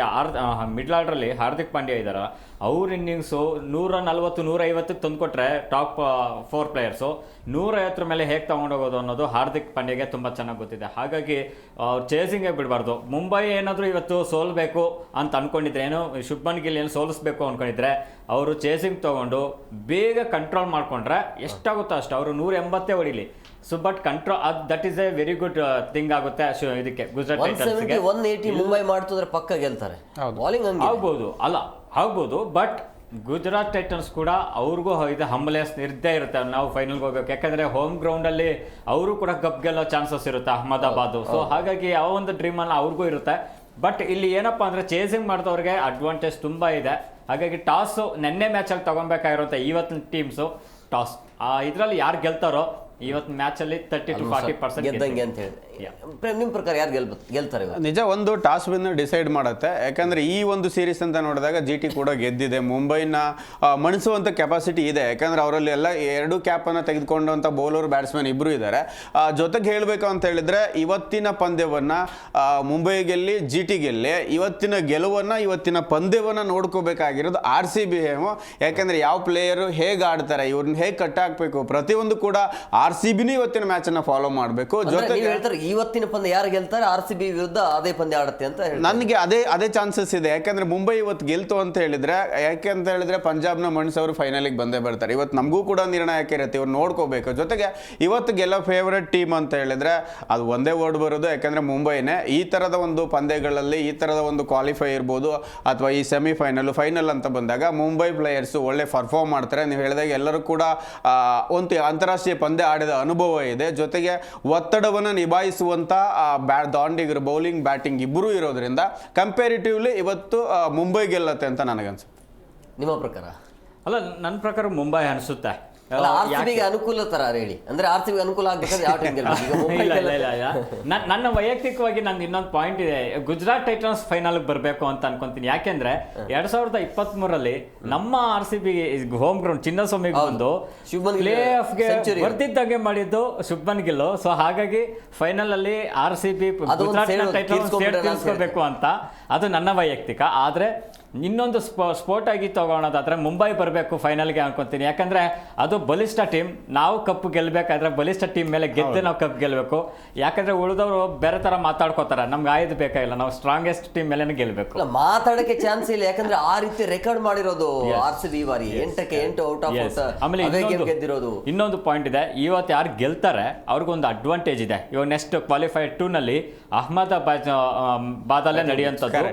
ಮಿಡ್ಲ್ ಆರ್ಡ್ರಲ್ಲಿ ಹಾರ್ದಿಕ್ ಪಾಂಡ್ಯ ಇದ್ದಾರ, ಅವ್ರ ಇನ್ನಿಂಗ್ಸು 140 150 ತಂದುಕೊಟ್ರೆ ಟಾಪ್ 4 ಪ್ಲೇಯರ್ಸು 150 ಮೇಲೆ ಹೇಗೆ ತೊಗೊಂಡೋಗೋದು ಅನ್ನೋದು ಹಾರ್ದಿಕ್ ಪಾಂಡ್ಯಗೆ ತುಂಬ ಚೆನ್ನಾಗಿ ಗೊತ್ತಿದೆ. ಹಾಗಾಗಿ ಅವ್ರು ಚೇಸಿಂಗೇ ಬಿಡಬಾರ್ದು. ಮುಂಬೈ ಏನಾದರೂ ಇವತ್ತು ಸೋಲ್ಬೇಕು ಅಂತ ಅಂದ್ಕೊಂಡಿದ್ರೆ, ಏನು ಶುಭ್ಮನ್ ಗಿಲ್ ಏನು ಸೋಲಿಸ್ಬೇಕು ಅಂದ್ಕೊಂಡಿದ್ರೆ ಅವರು ಚೇಸಿಂಗ್ ತೊಗೊಂಡು ಬೇಗ ಕಂಟ್ರೋಲ್ ಮಾಡಿಕೊಂಡ್ರೆ ಎಷ್ಟಾಗುತ್ತೋ ಅಷ್ಟು. ಅವರು 180 ಹೊಡಿಲಿ. So but control that is A very good thing ಆಗುತ್ತೆ ಇದಕ್ಕೆ ಗುಜರಾತ್ ಟೈಟನ್ಸ್ಗೆ. 180 ಮುಂಬೈ ಮಾಡ್ತಿದ್ರೆ ಪಕ್ಕ ಗೆಲ್ತಾರೆ. ಬಾಲಿಂಗ್ ಆಗ್ಬೋದು ಬಟ್ ಗುಜರಾತ್ ಟೈಟನ್ಸ್ ಕೂಡ ಅವ್ರಿಗೂ ಇದು ಹಂಬಲೆಸ್ ಇದ್ದೇ ಇರುತ್ತೆ, ನಾವು ಫೈನಲ್ಗೆ ಹೋಗ್ಬೇಕು. ಯಾಕಂದರೆ ಹೋಮ್ ಗ್ರೌಂಡಲ್ಲಿ ಅವರು ಕೂಡ ಕಪ್ ಗೆಲ್ಲೋ ಚಾನ್ಸಸ್ ಇರುತ್ತೆ, ಅಹಮದಾಬಾದ್. ಸೊ ಹಾಗಾಗಿ ಆ ಒಂದು ಡ್ರೀಮನ್ನು ಅವ್ರಿಗೂ ಇರುತ್ತೆ. ಬಟ್ ಇಲ್ಲಿ ಏನಪ್ಪ ಅಂದರೆ ಚೇಸಿಂಗ್ ಮಾಡಿದವ್ರಿಗೆ ಅಡ್ವಾಂಟೇಜ್ ತುಂಬ ಇದೆ. ಹಾಗಾಗಿ ಟಾಸು ನೆನ್ನೆ ಮ್ಯಾಚಲ್ಲಿ ತೊಗೊಬೇಕಾಗಿರುತ್ತೆ ಇವತ್ತಿನ ಟೀಮ್ಸು. ಟಾಸ್ ಇದರಲ್ಲಿ ಯಾರು ಗೆಲ್ತಾರೋ ಇವತ್ತಿನ ಮ್ಯಾಚಲ್ಲಿ 30 to 40% ಗೆದ್ದಂಗೆ ಅಂತ ಹೇಳಿ. ನಿಮ್ಮ ಪ್ರಕಾರ ಯಾರು ಗೆಲ್ತಾರೆ? ನಿಜ, ಒಂದು ಟಾಸ್ ವಿನ್ ಡಿಸೈಡ್ ಮಾಡುತ್ತೆ. ಯಾಕಂದ್ರೆ ಈ ಒಂದು ಸೀರೀಸ್ ಅಂತ ನೋಡಿದಾಗ GT ಕೂಡ ಗೆದ್ದಿದೆ. ಮುಂಬೈನ ಮಣಿಸುವಂಥ ಕೆಪಾಸಿಟಿ ಇದೆ. ಯಾಕಂದ್ರೆ ಅವರಲ್ಲಿ ಎಲ್ಲ 2 ಕ್ಯಾಪನ್ನು ತೆಗೆದುಕೊಂಡಂಥ ಬೌಲರ್ ಬ್ಯಾಟ್ಸ್ಮನ್ ಇಬ್ಬರು ಇದ್ದಾರೆ. ಜೊತೆಗೆ ಹೇಳಬೇಕು ಅಂತ ಹೇಳಿದ್ರೆ ಇವತ್ತಿನ ಪಂದ್ಯವನ್ನು ಮುಂಬೈ ಗೆಲ್ಲಿ GT ಗೆಲ್ಲಿ, ಇವತ್ತಿನ ಗೆಲುವನ್ನು ಇವತ್ತಿನ ಪಂದ್ಯವನ್ನು ನೋಡ್ಕೋಬೇಕಾಗಿರೋದು RCB. ಯಾಕಂದ್ರೆ ಯಾವ ಪ್ಲೇಯರು ಹೇಗೆ ಆಡ್ತಾರೆ, ಇವ್ರನ್ನ ಹೇಗೆ ಕಟ್ ಹಾಕಬೇಕು, ಪ್ರತಿಯೊಂದು ಕೂಡ RCBನೂ ಇವತ್ತಿನ ಮ್ಯಾಚನ್ನು ಫಾಲೋ ಮಾಡಬೇಕು. ಜೊತೆಗೆ ಇವತ್ತಿನ ಪಂದ್ಯ ಯಾರು ಗೆಲ್ತಾರೆ, RCB ವಿರುದ್ಧ ಅದೇ ಪಂದ್ಯ ಆಡುತ್ತೆ ಅಂತ ನನಗೆ ಅದೇ ಚಾನ್ಸಸ್ ಇದೆ. ಯಾಕಂದ್ರೆ ಮುಂಬೈ ಇವತ್ತು ಗೆಲ್ತು ಅಂತ ಹೇಳಿದ್ರೆ, ಯಾಕೆಂತ ಹೇಳಿದ್ರೆ ಪಂಜಾಬ್ನ ಮಣ್ಸ್ ಅವರು ಫೈನಲಿಗೆ ಬಂದೇ ಬರ್ತಾರೆ. ಇವತ್ತು ನಮಗೂ ಕೂಡ ನಿರ್ಣಾಯಕ ಇರುತ್ತೆ, ಇವ್ರು ನೋಡ್ಕೋಬೇಕು. ಜೊತೆಗೆ ಇವತ್ತು ಗೆಲ್ಲೋ ಫೇವರೆಟ್ ಟೀಮ್ ಅಂತ ಹೇಳಿದ್ರೆ ಅದು ಒಂದೇ ವರ್ಡ್ ಬರೋದು, ಯಾಕಂದ್ರೆ ಮುಂಬೈನೇ. ಈ ಥರದ ಒಂದು ಪಂದ್ಯಗಳಲ್ಲಿ, ಈ ಥರದ ಒಂದು ಕ್ವಾಲಿಫೈ ಇರ್ಬೋದು ಅಥವಾ ಈ ಫೈನಲ್ ಅಂತ ಬಂದಾಗ ಮುಂಬೈ ಪ್ಲೇಯರ್ಸು ಒಳ್ಳೆ ಪರ್ಫಾರ್ಮ್ ಮಾಡ್ತಾರೆ. ನೀವು ಹೇಳಿದಾಗ ಎಲ್ಲರೂ ಕೂಡ ಒಂದು ಅಂತಾರಾಷ್ಟ್ರೀಯ ಪಂದ್ಯ ಆಡಿದ ಅನುಭವ ಇದೆ. ಜೊತೆಗೆ ಒತ್ತಡವನ್ನು ನಿಭಾಯಿಸುವಂಥ ದಾಂಡಿಗರು ಬೌಲಿಂಗ್ ಬ್ಯಾಟಿಂಗ್ ಇಬ್ಬರೂ ಇರೋದ್ರಿಂದ ಕಂಪೇರಿಟಿವ್ಲಿ ಇವತ್ತು ಮುಂಬೈ ಗೆಲ್ಲತ್ತೆ ಅಂತ ನನಗನ್ಸುತ್ತೆ. ನಿಮ್ಮ ಪ್ರಕಾರ? ಅಲ್ಲ, ನನ್ನ ಪ್ರಕಾರ ಮುಂಬೈ ಅನಿಸುತ್ತೆ. RCBಗೆ ಅನುಕೂಲ ತರ ಹೇಳಿ, ಅಂದ್ರೆ RCB ಅನುಕೂಲ ಆಗ್ಬೇಕಂದ್ರೆ ಯಾವ ಟೀಮ್ ನನ್ನ ವೈಯಕ್ತಿಕವಾಗಿ ನಂದು ಇನ್ನೊಂದು ಪಾಯಿಂಟ್ ಇದೆ. ಗುಜರಾತ್ ಟೈಟನ್ಸ್ ಫೈನಲ್ಗೆ ಬರಬೇಕು ಅಂತ ಅನ್ಕೊಂತೀನಿ. ಯಾಕೆಂದ್ರೆ 2023ರಲ್ಲಿ ನಮ್ಮ RCB ಹೋಮ್ ಗ್ರೌಂಡ್ ಚಿನ್ನಸ್ವಾಮಿಗೆ ಬಂದು ಪ್ಲೇ ಆಫ್ಗೆ ಬರ್ತಿದ್ದಂಗೆ ಮಾಡಿದ್ದು ಶುಭ್ಮನ್ ಗಿಲ್. ಸೊ ಹಾಗಾಗಿ ಫೈನಲ್ ಅಲ್ಲಿ RCB ಗುಜರಾತ್ ಟೈಟನ್ಸ್ ತೀರ್ಸ್ಕೋಬೇಕು ಅಂತ ಅದು ನನ್ನ ವೈಯಕ್ತಿಕ. ಆದ್ರೆ ಇನ್ನೊಂದು ಸ್ಪೋರ್ಟ್ ಆಗಿ ತಗೊಳೋದಾದ್ರೆ ಮುಂಬೈ ಬರಬೇಕು ಫೈನಲ್ಗೆ ಅನ್ಕೊಂತೀನಿ. ಯಾಕಂದ್ರೆ ಅದು ಬಲಿಷ್ಠ ಟೀಮ್. ನಾವು ಕಪ್ ಗೆಲ್ಬೇಕಾದ್ರೆ ಬಲಿಷ್ಠ ಟೀಮ್ ಮೇಲೆ ಗೆದ್ದೆ ನಾವು ಕಪ್ ಗೆಲ್ಬೇಕು. ಯಾಕಂದ್ರೆ ಉಳಿದವರು ಬೇರೆ ತರ ಮಾತಾಡ್ಕೋತಾರೆ, ನಮ್ಗೆ ಆಯ್ದು ಬೇಕಾಗಿಲ್ಲ, ನಾವು ಸ್ಟ್ರಾಂಗೆಸ್ಟ್ ಟೀಮ್ ಮೇಲೆ ಗೆಲ್ಬೇಕು. ಮಾತಾಡಕ್ಕೆ ಚಾನ್ಸ್ ಇಲ್ಲ, ಯಾಕಂದ್ರೆ ಆ ರೀತಿ ರೆಕಾರ್ಡ್ ಮಾಡಿರೋದು RCB ಈ ಬಾರಿ 8ಕ್ಕೆ 8 ಔಟ್ ಆಫ್ ಆಮೇಲೆ ಗೆದ್ದಿರೋದು. ಇನ್ನೊಂದು ಪಾಯಿಂಟ್ ಇದೆ, ಇವತ್ತು ಯಾರು ಗೆಲ್ತಾರೆ ಅವ್ರಿಗೊಂದು ಅಡ್ವಾಂಟೇಜ್ ಇದೆ. ಇವಾಗ ನೆಕ್ಸ್ಟ್ ಕ್ವಾಲಿಫೈರ್ 2ನಲ್ಲಿ ಅಹಮದಾಬಾದಲ್ಲೇ ನಡೆಯುವಂಥದ್ದು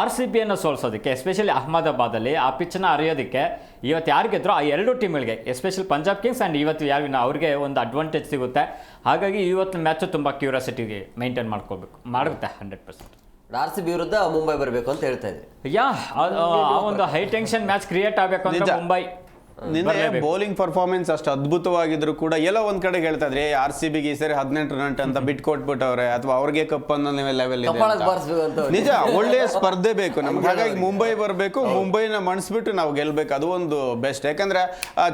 RCBಯನ್ನು ಸೋಲ್ಸೋದಕ್ಕೆ, ಎಸ್ಪೆಷಲಿ ಅಹಮದಾಬಾದಲ್ಲಿ ಆ ಪಿಚ್ಚನ್ನು ಅರಿಯೋದಕ್ಕೆ ಇವತ್ತು ಯಾರು ಗೆದ್ರು ಆ 2 ಟೀಮ್ಗಳಿಗೆ, ಎಸ್ಪೆಷಲಿ ಪಂಜಾಬ್ ಕಿಂಗ್ಸ್ ಆ್ಯಂಡ್ ಇವತ್ತು ಯಾರು ಅವ್ರಿಗೆ ಒಂದು ಅಡ್ವಾಂಟೇಜ್ ಸಿಗುತ್ತೆ. ಹಾಗಾಗಿ ಇವತ್ತಿನ ಮ್ಯಾಚು ತುಂಬ ಕ್ಯೂರಿಯಾಸಿಟಿಗೆ ಮೇಂಟೈನ್ ಮಾಡುತ್ತೆ 100%. RCB ವಿರುದ್ಧ ಮುಂಬೈ ಬರಬೇಕು ಅಂತ ಹೇಳ್ತಾ ಇದ್ರಿ. ಆ ಒಂದು ಹೈ ಟೆನ್ಷನ್ ಮ್ಯಾಚ್ ಕ್ರಿಯೇಟ್ ಆಗಬೇಕು ಅಂದ್ರೆ ಮುಂಬೈ ನಿನ್ನೆ ಬೌಲಿಂಗ್ ಪರ್ಫಾರ್ಮೆನ್ಸ್ ಅಷ್ಟು ಅದ್ಭುತವಾಗಿದ್ರು ಕೂಡ ಎಲ್ಲ ಒಂದ್ ಕಡೆ ಹೇಳ್ತಾ ಇದ್ರೆ RCBಗೆ ಈ ಸರಿ 18 ರನ್ ಅಂತ ಬಿಟ್ಟು ಕೊಟ್ಬಿಟ್ಟವ್ರೆ ಅಥವಾ ಅವ್ರಿಗೆ ಕಪ್ ಅನ್ನೋ ಲೆವೆಲ್ ಇದೆ. ನಿಜ, ಒಳ್ಳೆಯ ಸ್ಪರ್ಧೆ ಬೇಕು ನಮ್ಗೆ. ಹಾಗಾಗಿ ಮುಂಬೈ ಬರಬೇಕು, ಮುಂಬೈನ ಮಣಿಸ್ಬಿಟ್ಟು ನಾವು ಗೆಲ್ಬೇಕು, ಅದು ಒಂದು ಬೆಸ್ಟ್. ಯಾಕಂದ್ರೆ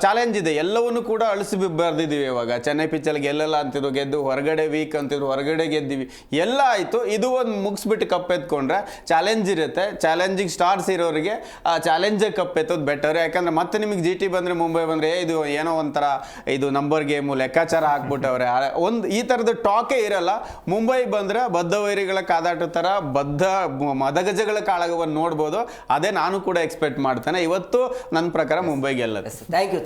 ಚಾಲೆಂಜ್ ಇದೆ, ಎಲ್ಲವನ್ನೂ ಕೂಡ ಅಳಿಸಿ ಬರ್ದಿದ್ದೀವಿ. ಇವಾಗ ಚೆನ್ನೈ ಪಿಚ್ಚಲ್ಲಿ ಗೆಲ್ಲಲ್ಲ ಅಂತಿದ್ರು, ಗೆದ್ದು ಹೊರಗಡೆ ವೀಕ್ ಅಂತಿದ್ರು, ಹೊರಗಡೆ ಗೆದ್ದೀವಿ, ಎಲ್ಲ ಆಯ್ತು. ಇದು ಒಂದು ಮುಗಿಸ್ಬಿಟ್ಟು ಕಪ್ ಎತ್ಕೊಂಡ್ರೆ ಚಾಲೆಂಜ್ ಇರುತ್ತೆ. ಚಾಲೆಂಜಿಂಗ್ ಸ್ಟಾರ್ಸ್ ಇರೋರಿಗೆ ಆ ಚಾಲೆಂಜೇ ಕಪ್ ಎತ್ತೋದು ಬೆಟರ್. ಯಾಕಂದ್ರೆ ಮತ್ತೆ ನಿಮಗೆ GT ಬಂದ್ರೆ ಮುಂಬೈ ಬಂದ್ರೆ ಇದು ಏನೋ ಒಂಥರ ಇದು ನಂಬರ್ ಗೇಮು ಲೆಕ್ಕಾಚಾರ ಹಾಕ್ಬಿಟ್ಟವ್ರೆ, ಒಂದು ಈ ತರದ ಟಾಕೇ ಇರಲ್ಲ. ಮುಂಬೈ ಬಂದ್ರೆ ಬದ್ಧ ವೈರಿಗಳ ಕಾದಾಟ ತರ ಬದ್ಧ ಮದಗಜಗಳ ಕಾಳಗವನ್ನು ನೋಡ್ಬೋದು. ಅದೇ ನಾನು ಕೂಡ ಎಕ್ಸ್ಪೆಕ್ಟ್ ಮಾಡ್ತೇನೆ. ಇವತ್ತು ನನ್ನ ಪ್ರಕಾರ ಮುಂಬೈ ಗೆಲ್ಲುತ್ತೆ.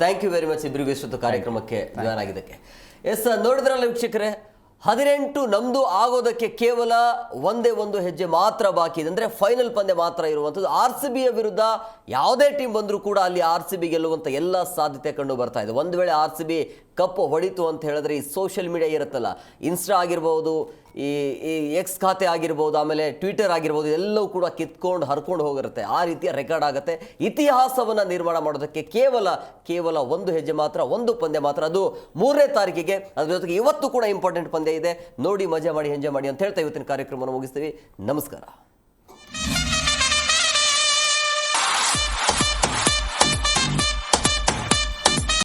ಥ್ಯಾಂಕ್ ಯು ವೆರಿ ಮಚ್ ಇಬ್ಬರಿಗೂ ಇಷ್ಟೊತ್ತು ಕಾರ್ಯಕ್ರಮಕ್ಕೆ ಜಾಯ್ನ್ ಆಗಿದ್ದಕ್ಕೆ. ನೋಡಿದ್ರಲ್ಲ ವೀಕ್ಷಕರೇ, 18 ನಮ್ದು ಆಗೋದಕ್ಕೆ ಕೇವಲ ಒಂದೇ ಒಂದು ಹೆಜ್ಜೆ ಮಾತ್ರ ಬಾಕಿ ಇದೆ. ಅಂದರೆ ಫೈನಲ್ ಪಂದ್ಯ ಮಾತ್ರ ಇರುವಂಥದ್ದು. RCBಯ ವಿರುದ್ಧ ಯಾವುದೇ ಟೀಮ್ ಬಂದರೂ ಕೂಡ ಅಲ್ಲಿ RCB ಗೆಲ್ಲುವಂಥ ಎಲ್ಲ ಸಾಧ್ಯತೆ ಕಂಡು ಬರ್ತಾ ಇದೆ. ಒಂದು ವೇಳೆ RCB ಕಪ್ ಹೊಡಿತು ಅಂತ ಹೇಳಿದ್ರೆ ಈ ಸೋಷಿಯಲ್ ಮೀಡಿಯಾ ಇರುತ್ತಲ್ಲ, ಇನ್ಸ್ಟಾ ಆಗಿರ್ಬೋದು, ಈ ಎಕ್ಸ್ ಖಾತೆ ಆಗಿರ್ಬೋದು, ಆಮೇಲೆ ಟ್ವಿಟರ್ ಆಗಿರ್ಬೋದು, ಎಲ್ಲವೂ ಕೂಡ ಕಿತ್ಕೊಂಡು ಹರ್ಕೊಂಡು ಹೋಗಿರುತ್ತೆ. ಆ ರೀತಿಯ ರೆಕಾರ್ಡ್ ಆಗುತ್ತೆ. ಇತಿಹಾಸವನ್ನು ನಿರ್ಮಾಣ ಮಾಡೋದಕ್ಕೆ ಕೇವಲ ಒಂದು ಹೆಜ್ಜೆ ಮಾತ್ರ, ಒಂದು ಪಂದ್ಯ ಮಾತ್ರ, ಅದು 3ನೇ ತಾರೀಕಿಗೆ. ಅದ್ರ ಜೊತೆಗೆ ಇವತ್ತು ಕೂಡ ಇಂಪಾರ್ಟೆಂಟ್ ಪಂದ್ಯ ಇದೆ. ನೋಡಿ, ಮಜಾ ಮಾಡಿ, ಎಂಜಾಯ್ ಮಾಡಿ ಅಂತ ಹೇಳ್ತಾ ಇವತ್ತಿನ ಕಾರ್ಯಕ್ರಮವನ್ನು ಮುಗಿಸ್ತೀವಿ. ನಮಸ್ಕಾರ.